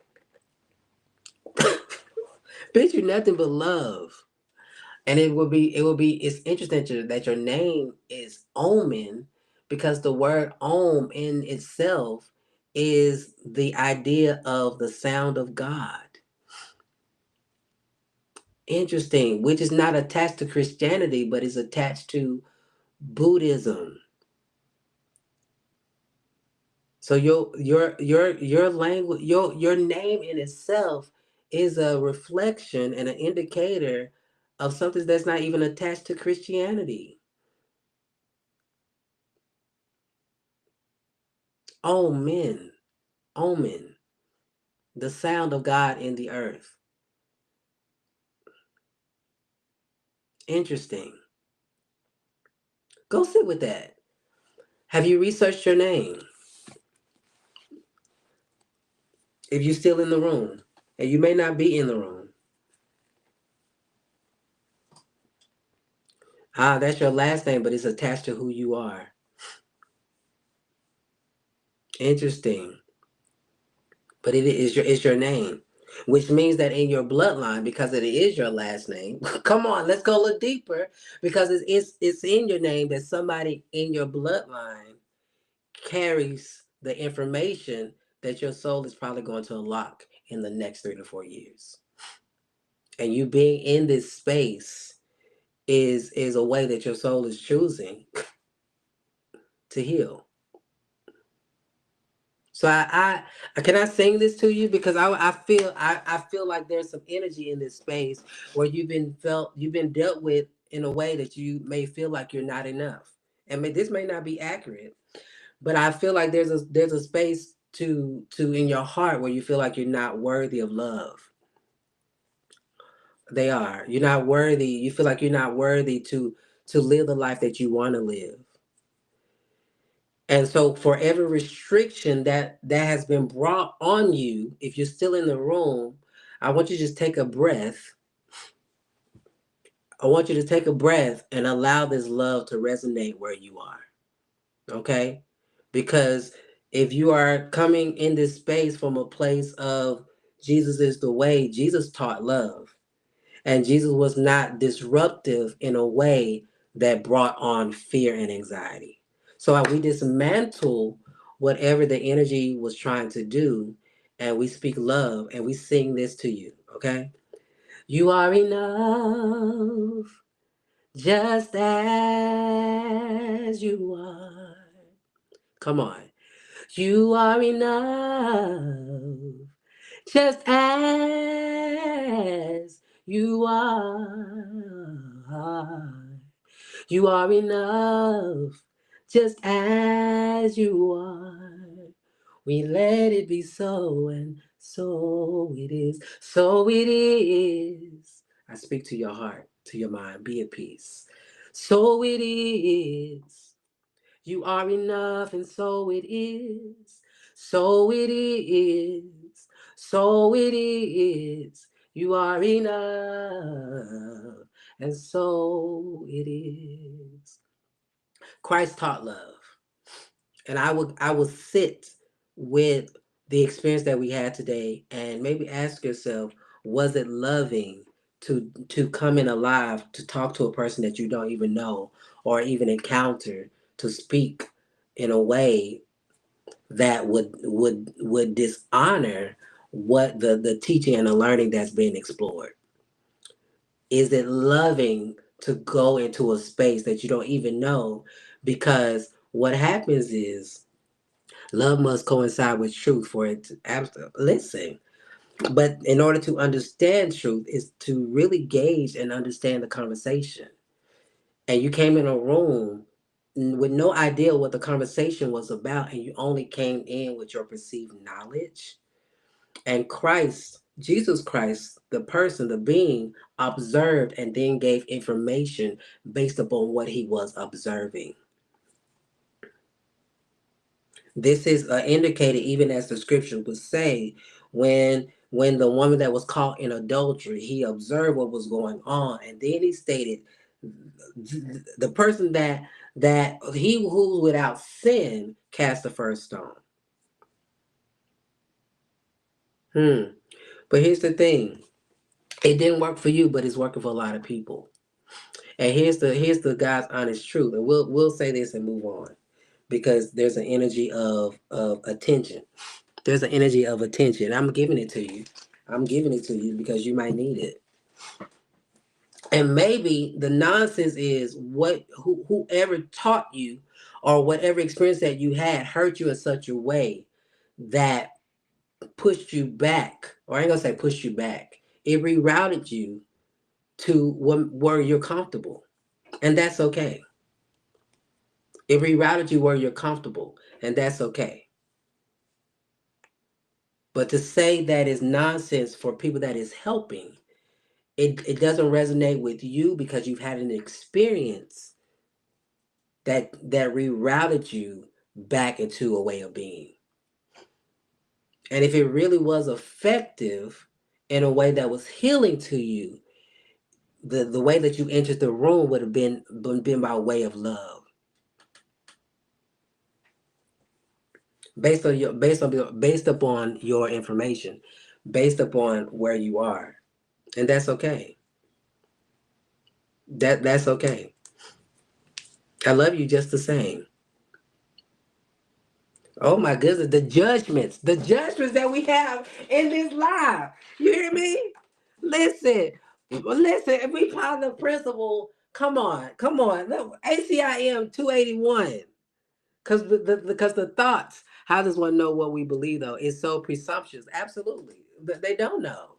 Bid you nothing but love. And it's interesting that your name is Omen, because the word Om in itself is the idea of the sound of God. Interesting, which is not attached to Christianity, but is attached to Buddhism. So your language, your name in itself is a reflection and an indicator of something that's not even attached to Christianity. Omen, omen, the sound of God in the earth. Interesting. Go sit with that. Have you researched your name? If you're still in the room, and you may not be in the room. Ah, that's your last name, but it's attached to who you are. Interesting. But it's your name, which means that in your bloodline, because it is your last name. Come on, let's go a little deeper, because it's in your name that somebody in your bloodline carries the information that your soul is probably going to unlock in the next 3 to 4 years. And you being in this space is a way that your soul is choosing to heal. So I can I sing this to you, because I feel like there's some energy in this space where you've been dealt with in a way that you may feel like you're not enough. And this may not be accurate, but I feel like there's a space to in your heart where you feel like you're not worthy of love. They are. You're not worthy. You feel like you're not worthy to live the life that you want to live. And so for every restriction that has been brought on you, if you're still in the room, I want you to just take a breath. I want you to take a breath and allow this love to resonate where you are. Okay? Because if you are coming in this space from a place of Jesus is the way, Jesus taught love. And Jesus was not disruptive in a way that brought on fear and anxiety. So we dismantle whatever the energy was trying to do, and we speak love, and we sing this to you, okay? You are enough just as you are. Come on. You are enough just as you are. You are enough just as you are. We let it be so, and so it is. So it is. I speak to your heart, to your mind. Be at peace. So it is. You are enough, and so it is. So it is. So it is. You are enough, and so it is. Christ taught love. And I will sit with the experience that we had today, and maybe ask yourself, was it loving to come in alive to talk to a person that you don't even know or even encounter, to speak in a way that would dishonor what the teaching and the learning that's being explored? Is it loving to go into a space that you don't even know? Because what happens is, love must coincide with truth for it to listen. But in order to understand truth is to really gauge and understand the conversation. And you came in a room with no idea what the conversation was about, and you only came in with your perceived knowledge. And Christ, Jesus Christ, the person, the being, observed and then gave information based upon what he was observing. This is indicated even as the scripture would say, when the woman that was caught in adultery, he observed what was going on, and then he stated The person that he who's without sin cast the first stone. But here's the thing. It didn't work for you, but it's working for a lot of people. And here's the God's honest truth. And we'll say this and move on. Because there's an energy of attention. There's an energy of attention. I'm giving it to you. I'm giving it to you because you might need it. And maybe the nonsense is whoever taught you or whatever experience that you had hurt you in such a way that pushed you back, or I ain't gonna say pushed you back. It rerouted you to where you're comfortable, and that's okay. It rerouted you where you're comfortable, and that's okay. But to say that is nonsense for people that is helping, it doesn't resonate with you because you've had an experience that rerouted you back into a way of being. And if it really was effective in a way that was healing to you, the way that you entered the room would have been by way of love, based upon your information, based upon where you are, and that's okay. That's okay. I love you just the same. Oh my goodness, the judgments that we have in this life. You hear me? Listen, listen. If we follow the principle, come on. Look, ACIM 281. Because the thoughts. How does one know what we believe though? It's so presumptuous. Absolutely, they don't know.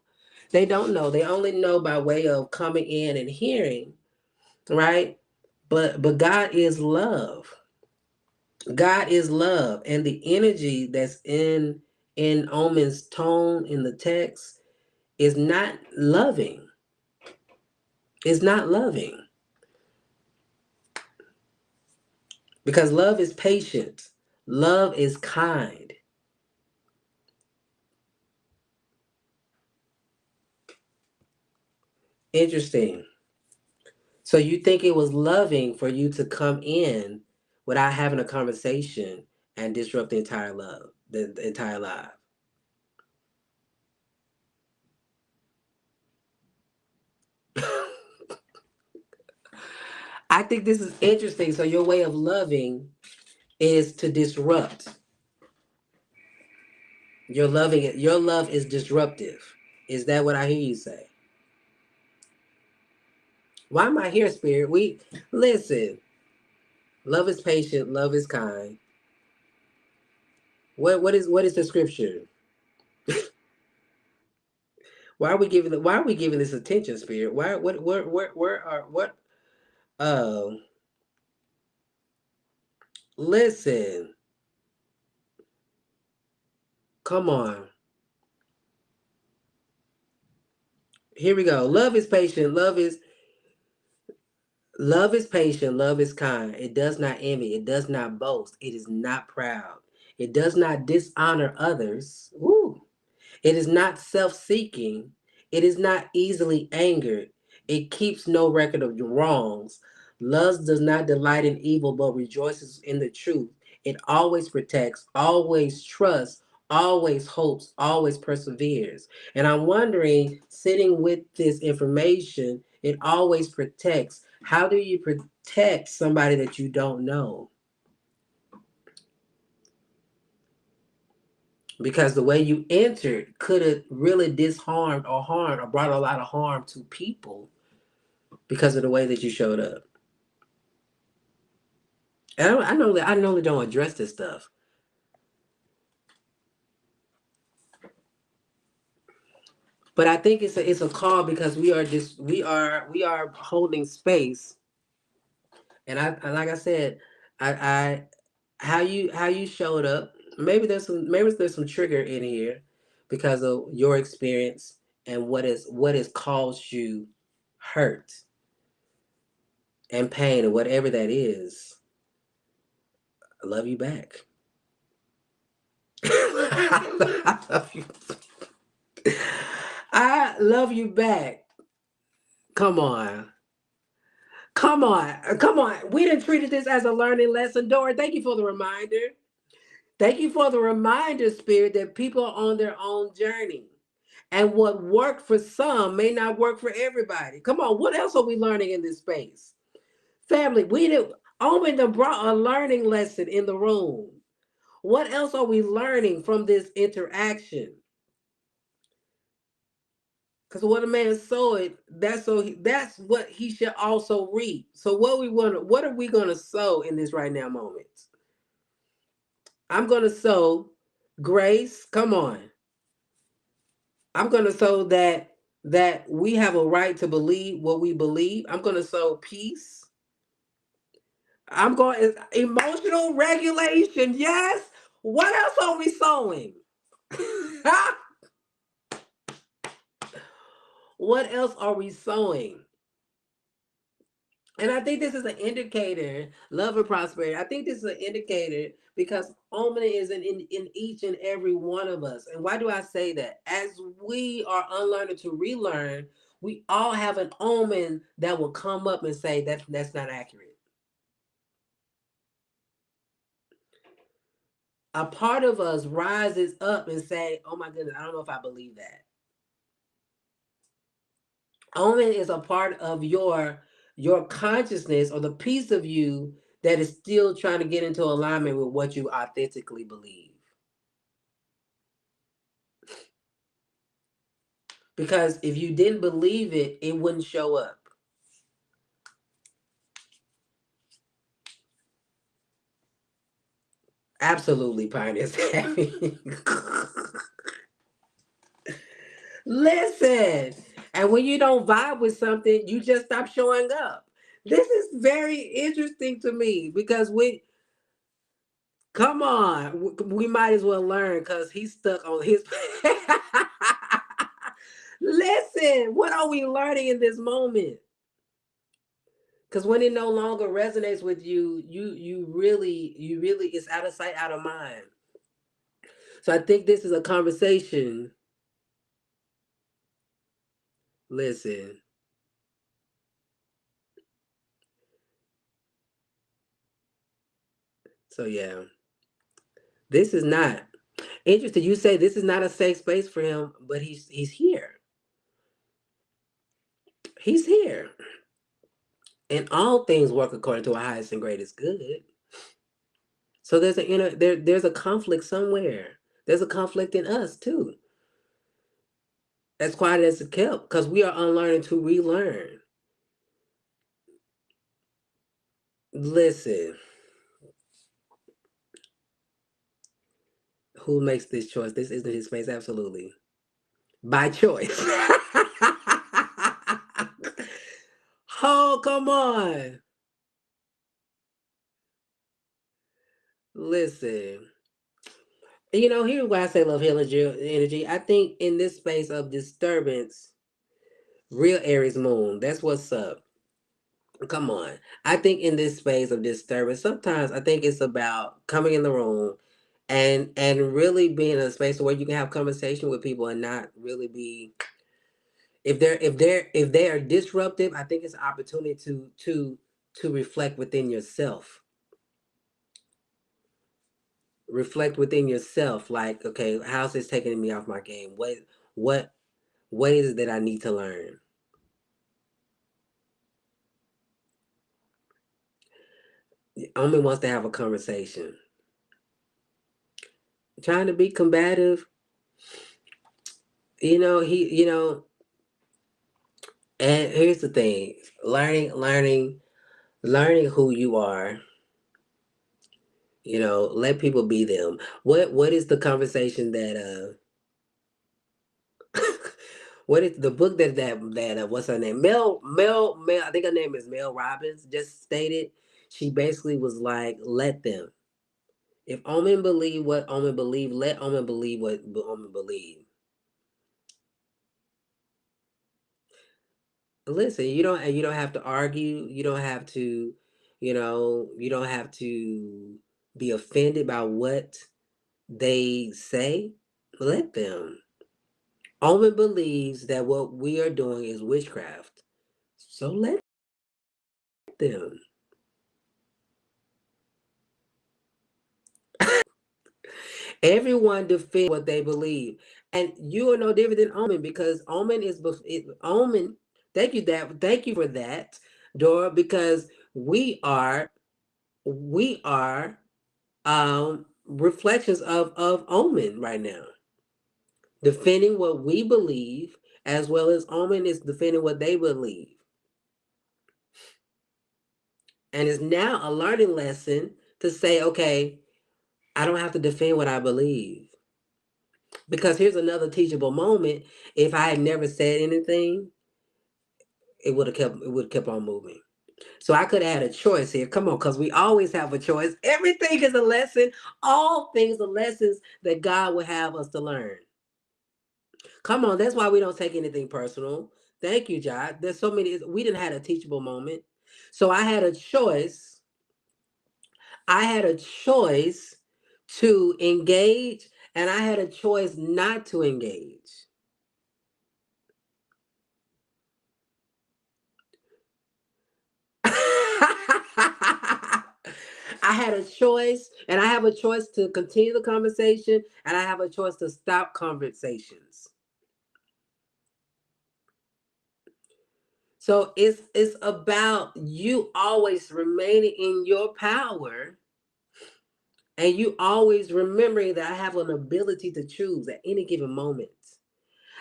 They don't know. They only know by way of coming in and hearing, right? But God is love. God is love, and the energy that's in Omen's tone in the text is not loving. It's not loving because love is patient. Love is kind. Interesting. So you think it was loving for you to come in without having a conversation and disrupt the entire love, the entire life? I think this is interesting. So your way of loving is to disrupt. Your love is disruptive. Is that what I hear you say? Why am I here, Spirit? We listen. Love is patient. Love is kind. What is the scripture? Why are we giving this attention, Spirit? Why where are what uh listen. Come on. Here we go. Love is patient, love is kind. It does not envy, it does not boast, it is not proud. It does not dishonor others. Woo. It is not self seeking. It is not easily angered. It keeps no record of wrongs. Love does not delight in evil, but rejoices in the truth. It always protects, always trusts, always hopes, always perseveres. And I'm wondering, sitting with this information, it always protects. How do you protect somebody that you don't know? Because the way you entered could have really disarmed or harmed or brought a lot of harm to people because of the way that you showed up. And I normally don't address this stuff, but I think it's a call because we are holding space, and like I said, I how you showed up. Maybe there's some trigger in here because of your experience and what has caused you hurt and pain and whatever that is. I love you back. I love you. I love you back. Come on. Come on, come on. We didn't treated this as a learning lesson, Dora. Thank you for the reminder. Thank you for the reminder, Spirit, that people are on their own journey. And what worked for some may not work for everybody. Come on, what else are we learning in this space? Family, we did Owen done brought a learning lesson in the room. What else are we learning from this interaction? Because what a man soweth, that's what he should also reap. So what are we gonna sow in this right now moment? I'm gonna sow grace. Come on. I'm gonna sow that we have a right to believe what we believe. I'm gonna sow peace. I'm going emotional regulation. Yes. What else are we sowing? What else are we sowing? And I think this is an indicator, love and prosperity. I think this is an indicator because omen is in each and every one of us. And why do I say that? As we are unlearning to relearn, we all have an omen that will come up and say that's not accurate. A part of us rises up and say, oh my goodness, I don't know if I believe that. Omen is a part of your consciousness or the piece of you that is still trying to get into alignment with what you authentically believe. Because if you didn't believe it, it wouldn't show up. Absolutely, Pioneers. Listen, and when you don't vibe with something, you just stop showing up. This is very interesting to me because come on, we might as well learn because he's stuck on his. Listen, what are we learning in this moment? Because when it no longer resonates with you, you really it's out of sight, out of mind. So I think this is a conversation. Listen, so yeah, this is not interesting. You say this is not a safe space for him, but he's here. He's here, and all things work according to our highest and greatest good. So there's a conflict somewhere. There's a conflict in us too. That's quiet as it kept, because we are unlearning to relearn. Listen, who makes this choice? This isn't his space, absolutely. By choice. Oh, come on. Listen. Here's why I say love healing energy. I think in this space of disturbance, real Aries moon, that's what's up. Come on. I think in this space of disturbance, sometimes I think it's about coming in the room and really being in a space where you can have conversation with people and not really be, if they are disruptive, I think it's an opportunity to reflect within yourself. Reflect within yourself, like, okay, how's this taking me off my game? What what is it that I need to learn? Omi wants to have a conversation. Trying to be combative, and here's the thing, learning who you are. Let people be them. What is the conversation that what is the book that what's her name? Mel, I think her name is Mel Robbins, just stated. She basically was like, let them. If Omen believe what Omen believe, let Omen believe what Omen believe. Listen, you don't have to argue. You don't have to be offended by what they say. Let them. Omen believes that what we are doing is witchcraft. So let them. Everyone defends what they believe, and you are no different than Omen, because Omen is Omen. Thank you for that, Dora, because we are reflections of Omen right now, defending what we believe, as well as Omen is defending what they believe, and it's now a learning lesson to say, okay, I don't have to defend what I believe. Because here's another teachable moment. If I had never said anything, it would have kept on moving. So I could have had a choice here. Come on, because we always have a choice. Everything is a lesson. All things are lessons that God would have us to learn. Come on, that's why we don't take anything personal. Thank you, Jot. There's so many. We didn't have a teachable moment. So I had a choice. I had a choice to engage, and I had a choice not to engage. I had a choice, and I have a choice to continue the conversation, and I have a choice to stop conversations. So it's about you always remaining in your power, and you always remembering that I have an ability to choose at any given moment.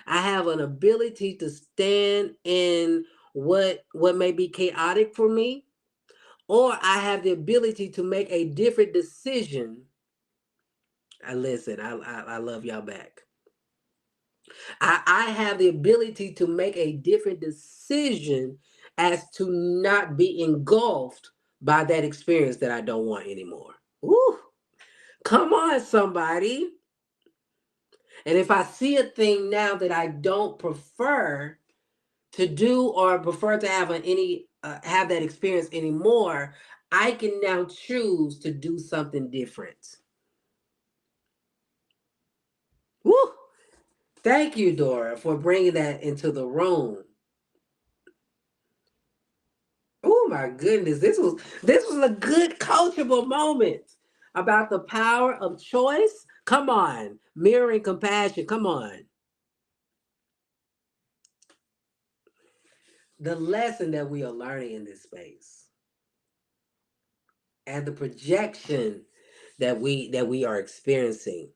I have an ability to stand in what may be chaotic for me, or I have the ability to make a different decision. I listen. I love y'all back. I have the ability to make a different decision as to not be engulfed by that experience that I don't want anymore. Ooh, come on, somebody. And if I see a thing now that I don't prefer to do, or prefer to have that experience anymore, I can now choose to do something different. Woo! Thank you, Dora, for bringing that into the room. Oh my goodness, this was a good coachable moment about the power of choice. Come on, mirroring compassion. Come on, the lesson that we are learning in this space, and the projection that we are experiencing.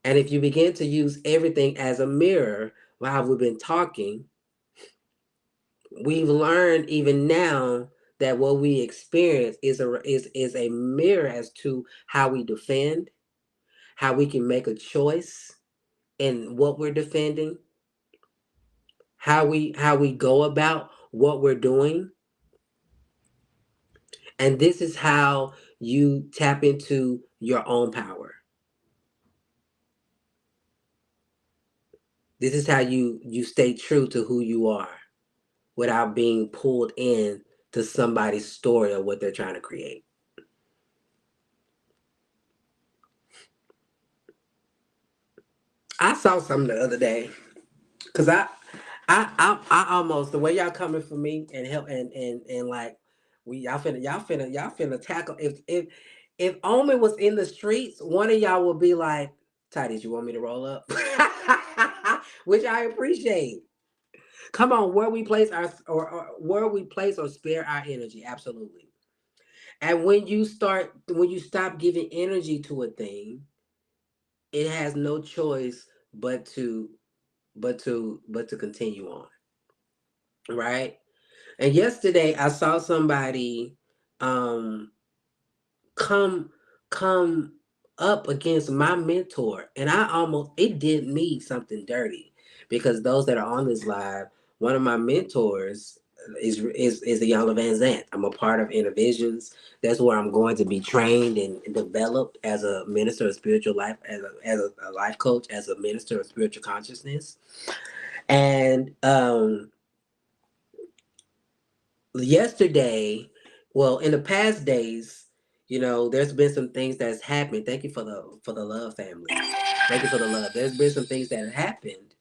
And if you begin to use everything as a mirror, while we've been talking, we've learned even now that what we experience is a mirror as to how we defend, how we can make a choice in what we're defending, how we go about what we're doing. And this is how you tap into your own power. This is how you stay true to who you are without being pulled in to somebody's story or what they're trying to create. I saw something the other day, because I almost, the way y'all coming for me and help, and like, y'all finna tackle. If Omen was in the streets, one of y'all would be like, Titus, you want me to roll up? Which I appreciate. Come on, where we place our, or where we place or spare our energy, absolutely. And when you stop giving energy to a thing, it has no choice but to continue on, right? And yesterday I saw somebody um come come up against my mentor, and I almost, it did me something dirty, because those that are on this live, one of my mentors is a young Van Zant. I'm a part of Intervisions. That's where I'm going to be trained and developed as a minister of spiritual life, as a life coach, as a minister of spiritual consciousness. And yesterday, well, in the past days, there's been some things that's happened. Thank you for the love, family. Thank you for the love. There's been some things that have happened,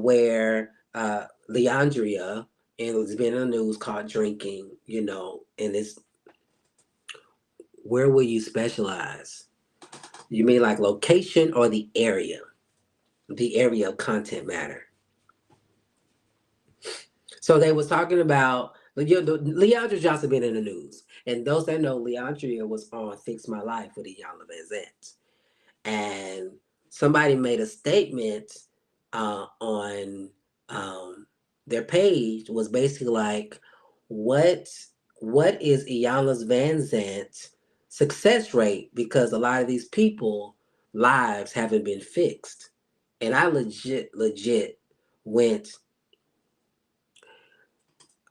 where Leandria, and it's been in the news caught drinking, and it's where will you specialize? You mean like location or the area? The area of content matter. So they was talking about Leandra Johnson being in the news. And those that know, Leandria was on Fix My Life with Iyanla Vanzant. And somebody made a statement on their page was basically like, what what is Iyanla's Vanzant success rate? Because a lot of these people lives haven't been fixed. And I legit went,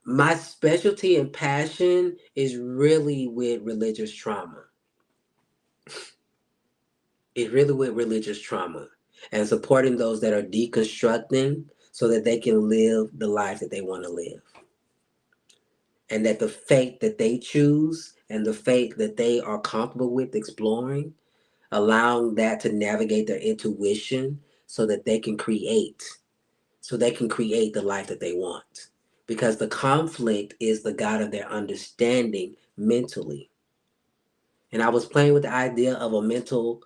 my specialty and passion is really with religious trauma. It's really with religious trauma and supporting those that are deconstructing so that they can live the life that they want to live. And that the faith that they choose and the faith that they are comfortable with exploring, allowing that to navigate their intuition so that they can create, the life that they want. Because the conflict is the God of their understanding mentally. And I was playing with the idea of a mental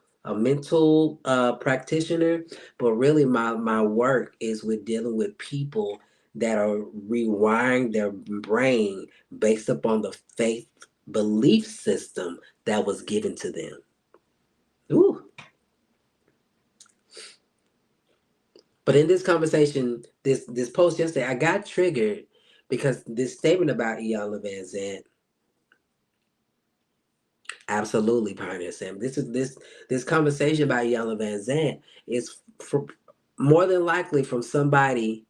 practitioner, but really my work is with dealing with people that are rewiring their brain based upon the faith belief system that was given to them. Ooh. But in this conversation, this post yesterday, I got triggered because this statement about Iyanla Vanzant. Absolutely, Pioneer Sam. This conversation about Iyanla Vanzant is for, more than likely from somebody.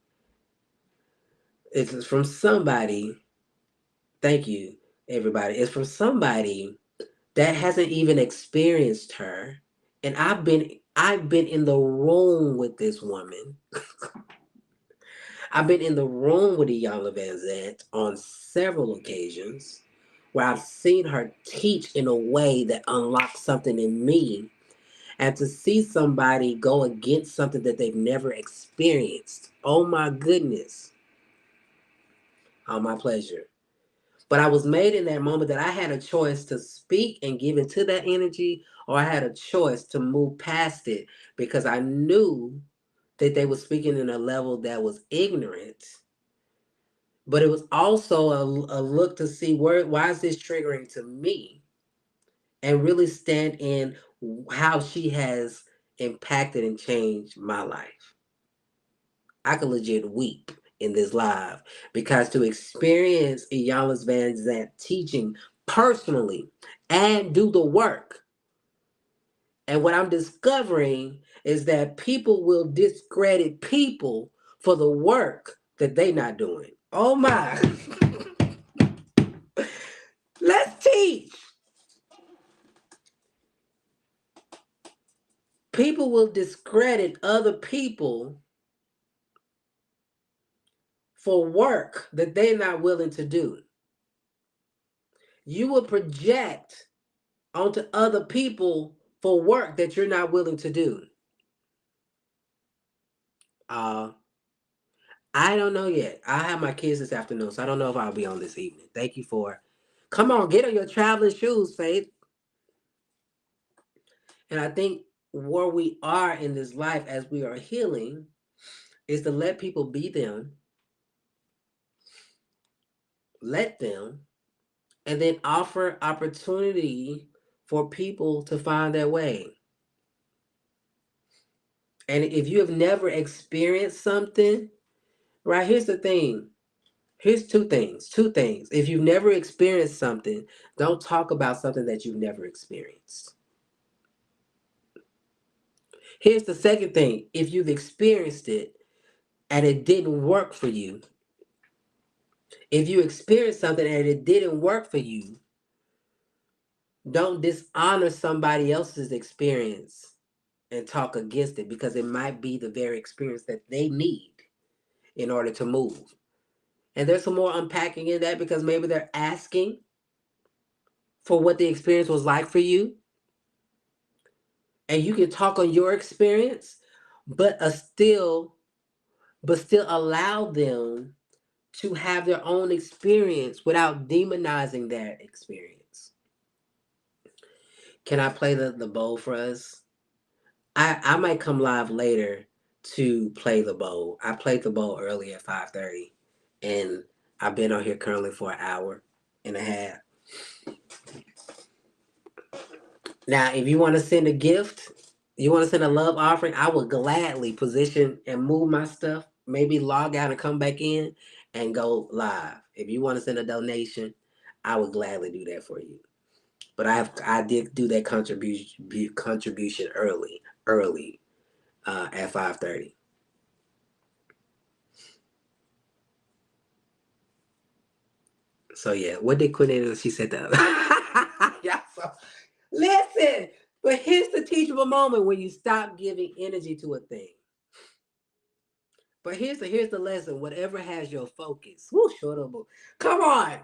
It's from somebody. Thank you, everybody. It's from somebody that hasn't even experienced her, and I've been in the room with this woman. I've been in the room with Iyanla Vanzant on several occasions, where I've seen her teach in a way that unlocks something in me. And to see somebody go against something that they've never experienced, oh my goodness, oh my pleasure. But I was made in that moment that I had a choice to speak and give into that energy, or I had a choice to move past it because I knew that they were speaking in a level that was ignorant. But it was also a look to see why is this triggering to me, and really stand in how she has impacted and changed my life. I could legit weep in this live because to experience Iyanla's Van Zant teaching personally and do the work. And what I'm discovering is that people will discredit people for the work that they not doing. Oh my. Let's teach. People will discredit other people for work that they're not willing to do. You will project onto other people for work that you're not willing to do. Uh, I don't know yet. I have my kids this afternoon, so I don't know if I'll be on this evening. Thank you for. Come on, get on your traveling shoes, Faith. And I think where we are in this life as we are healing is to let people be them, let them, and then offer opportunity for people to find their way. And if you have never experienced something, right, here's the thing. Here's two things. Two things. If you've never experienced something, don't talk about something that you've never experienced. Here's the second thing. If you've experienced it and it didn't work for you, if you experienced something and it didn't work for you, don't dishonor somebody else's experience and talk against it because it might be the very experience that they need in order to move. And there's some more unpacking in that because maybe they're asking for what the experience was like for you. And you can talk on your experience, but still allow them to have their own experience without demonizing that experience. Can I play the bowl for us? I might come live later to play the bowl. I played the bowl early at 5:30, and I've been on here currently for an hour and a half. Now, if you want to send a gift, you want to send a love offering, I would gladly position and move my stuff. Maybe log out and come back in and go live. If you want to send a donation, I would gladly do that for you. But I did do that contribution early at 5:30. So yeah, what did Quinn? She said that. Yeah. So listen, but here's the teachable moment when you stop giving energy to a thing. But here's the lesson. Whatever has your focus. Whoo, short of book. Come on.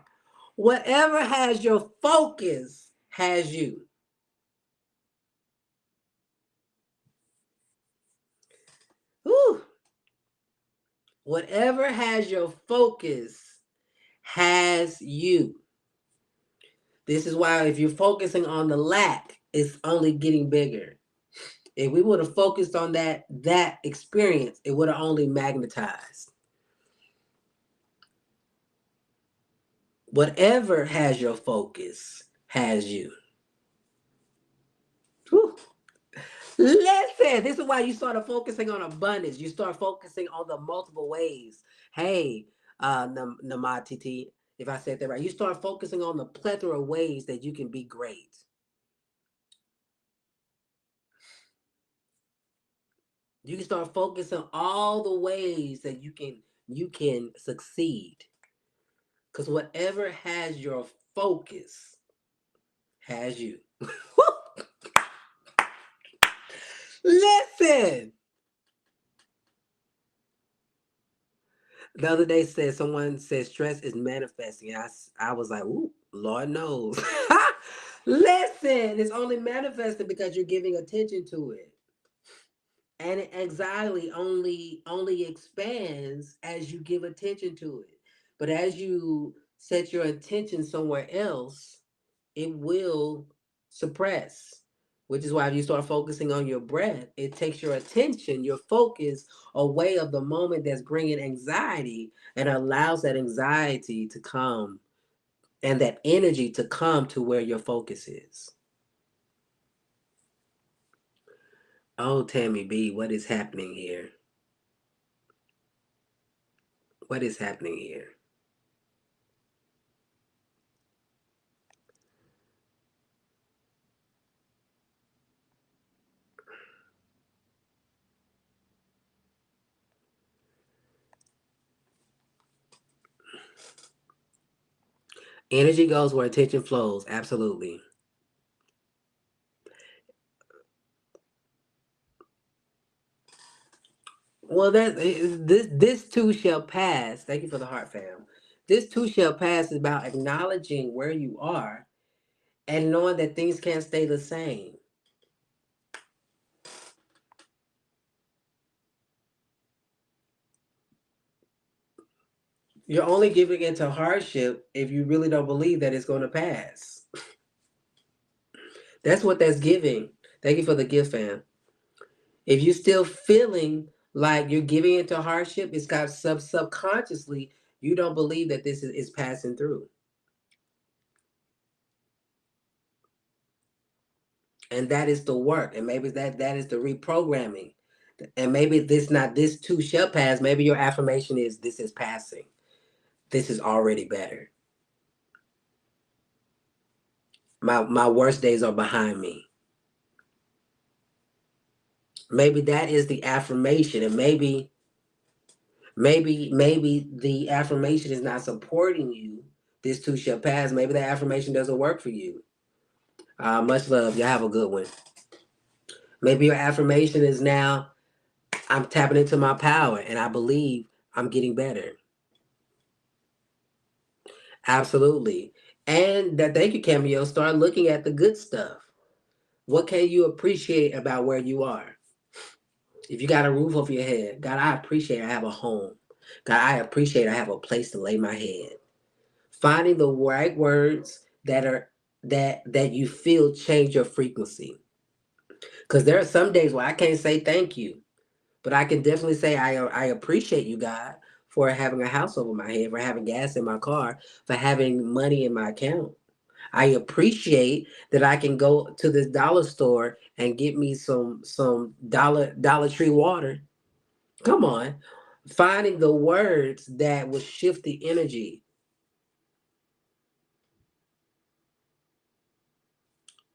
Whatever has your focus has you. Whoo. Whatever has your focus has you. This is why if you're focusing on the lack, it's only getting bigger. If we would have focused on that experience, it would have only magnetized. Whatever has your focus has you. Whew. Listen, this is why you started focusing on abundance. You start focusing on the multiple ways. Hey, Namatiti, if I said that right, you start focusing on the plethora of ways that you can be great. You can start focusing on all the ways that you can succeed. Because whatever has your focus has you. Listen. The other day someone said stress is manifesting. I was like, ooh, Lord knows. Listen, it's only manifesting because you're giving attention to it. And anxiety only expands as you give attention to it. But as you set your attention somewhere else, it will suppress. Which is why if you start focusing on your breath, it takes your attention, your focus away of the moment that's bringing anxiety and allows that anxiety to come and that energy to come to where your focus is. Oh, Tammy B, what is happening here? What is happening here? Energy goes where attention flows. Absolutely. Well, this too shall pass. Thank you for the heart, fam. This too shall pass is about acknowledging where you are and knowing that things can't stay the same. You're only giving into hardship if you really don't believe that it's going to pass. That's what that's giving. Thank you for the gift, fam. If you're still feeling like you're giving into hardship, it's got subconsciously you don't believe that this is passing through. And that is the work. And maybe that is the reprogramming. And maybe this too shall pass. Maybe your affirmation is this is passing. This is already better. My worst days are behind me. Maybe that is the affirmation, and maybe the affirmation is not supporting you. This too shall pass. Maybe the affirmation doesn't work for you. Much love. Y'all have a good one. Maybe your affirmation is now I'm tapping into my power and I believe I'm getting better. Absolutely. And that thank you, Cameo. Start looking at the good stuff. What can you appreciate about where you are? If you got a roof over your head, God, I appreciate I have a home. God, I appreciate I have a place to lay my head. Finding the right words that you feel change your frequency. Because there are some days where I can't say thank you, but I can definitely say I appreciate you, God, for having a house over my head, for having gas in my car, for having money in my account. I appreciate that I can go to this dollar store and get me some Dollar Tree water. Come on. Finding the words that will shift the energy.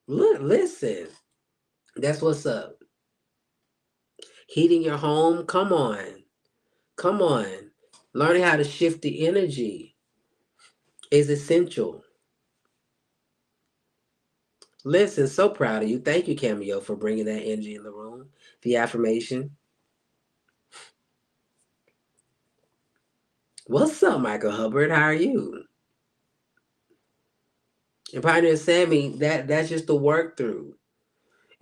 Look, listen. That's what's up. Heating your home. Come on. Come on. Learning how to shift the energy is essential. Listen, so proud of you. Thank you, Cameo, for bringing that energy in the room. The affirmation. What's up, Michael Hubbard? How are you? And Pioneer Sammy, that's just the work through.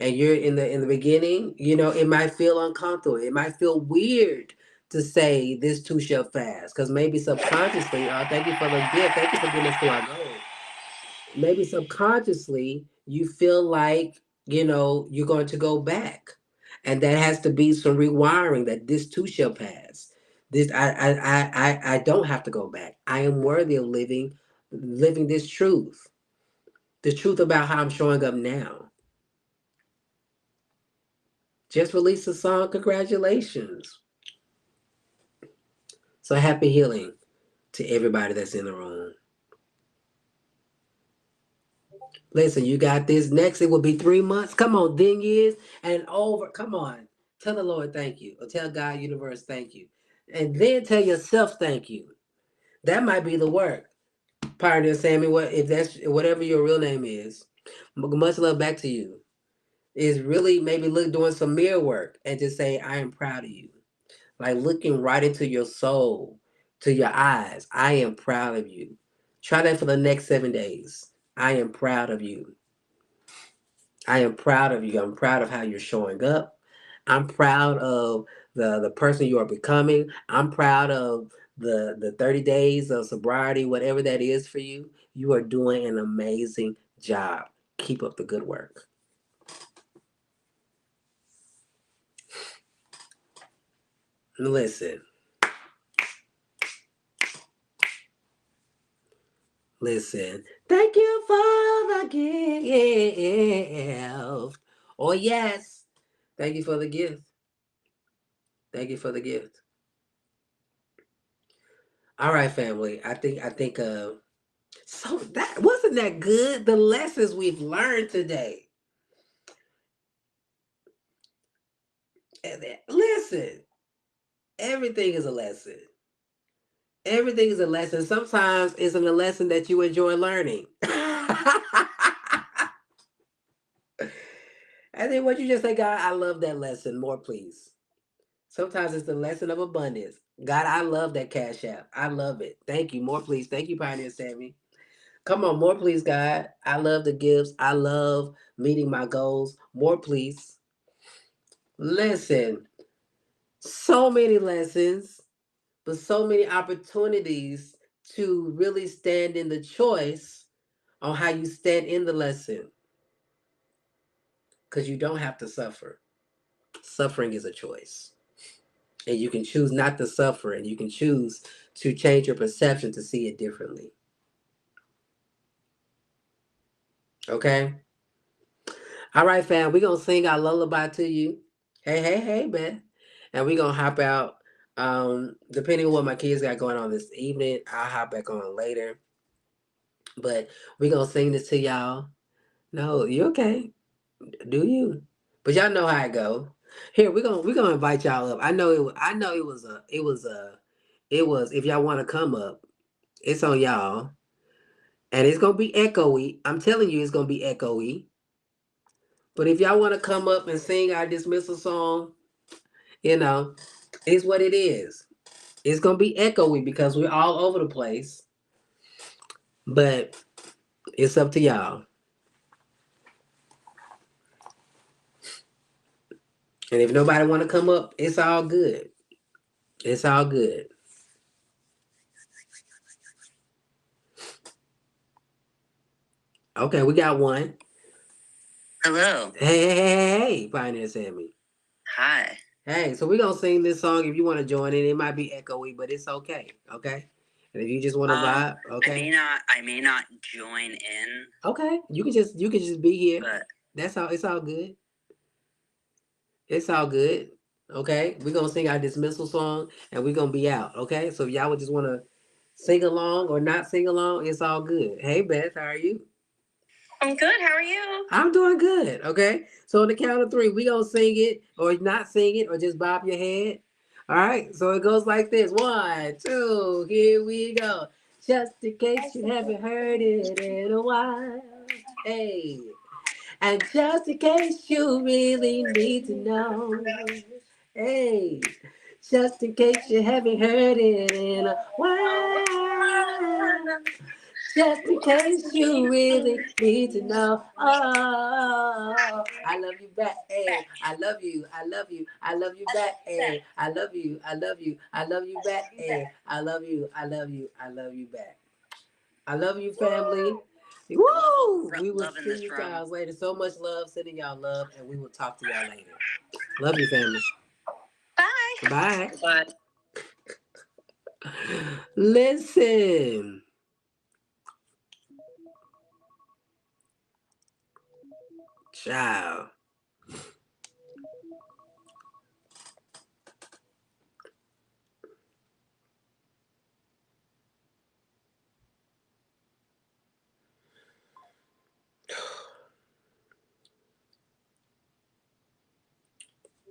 And you're in the beginning, it might feel uncomfortable. It might feel weird to say this too shall fast. Because maybe subconsciously, thank you for the gift. Thank you for getting us to our goal. Maybe subconsciously you feel like you're going to go back, and that has to be some rewiring that this too shall pass. This I don't have to go back. I am worthy of living this truth, the truth about how I'm showing up now. Just released a song. Congratulations. So happy healing to everybody that's in the room. Listen, you got this. Next, it will be 3 months. Come on, then years and over. Come on. Tell the Lord thank you. Or tell God, universe, thank you. And then tell yourself thank you. That might be the work. Pioneer Sammy, what if that's whatever your real name is? Much love back to you. Is really maybe doing some mirror work and just say, I am proud of you. Like looking right into your soul, to your eyes. I am proud of you. Try that for the next 7 days. I am proud of you. I am proud of you. I'm proud of how you're showing up. I'm proud of the person you are becoming. I'm proud of the 30 days of sobriety, whatever that is for you. You are doing an amazing job. Keep up the good work. Listen, listen. Thank you for the gift. Oh yes. Thank you for the gift. Thank you for the gift. All right, family. I think so that wasn't that good. The lessons we've learned today. Listen, everything is a lesson. Everything is a lesson. Sometimes it's a lesson that you enjoy learning. And then what you just say, God, I love that lesson. More, please. Sometimes it's the lesson of abundance. God, I love that cash app. I love it. Thank you. More, please. Thank you, Pioneer Sammy. Come on, more, please, God. I love the gifts. I love meeting my goals. More, please. Listen, so many lessons, but so many opportunities to really stand in the choice on how you stand in the lesson, because you don't have to suffer. Suffering is a choice. And you can choose not to suffer, and you can choose to change your perception to see it differently. Okay? All right, fam, we're going to sing our lullaby to you. Hey, hey, hey, man. And we're going to hop out. Depending on what my kids got going on this evening, I'll hop back on later. But we're going to sing this to y'all. No, you okay. Do you? But y'all know how it go. Here we're gonna invite y'all up. I know it was if y'all want to come up, it's on y'all. And it's gonna be echoey. I'm telling you it's gonna be echoey. But if y'all want to come up and sing our dismissal song, you know, it's what it is. It's gonna be echoey because we're all over the place. But it's up to y'all. And if nobody wanna come up, it's all good. It's all good. Okay, we got one. Hello. Hey, Pioneer Sammy. Hi. Hey, so we're gonna sing this song. If you want to join in, it might be echoey, but it's okay. Okay. And if you just want to vibe, okay. I may not join in. Okay. You can just be here. But That's all. It's all good. It's all good. Okay. We're gonna sing our dismissal song, and we're gonna be out. Okay. So if y'all would just want to sing along or not sing along, it's all good. Hey, Beth, how are you? I'm good. How are you? I'm doing good. Okay. So on the count of three, we gonna sing it or not sing it or just bob your head. All right. So it goes like this. 1, 2. Here we go. Just in case you haven't heard it in a while. Hey. And just in case you really need to know. Hey. Just in case you haven't heard it in a while. Just in case you really need to know. Oh, I love you back. Hey, I love you. I love you. I love you back. Hey, I love you. I love you. I love you back. Hey, I love you. I love you. I love you back. I love you, family. Woo! We will see you guys later. So much love. Sending y'all love, and we will talk to y'all later. Love you, family. Bye. Bye. Bye. Listen. Ciao.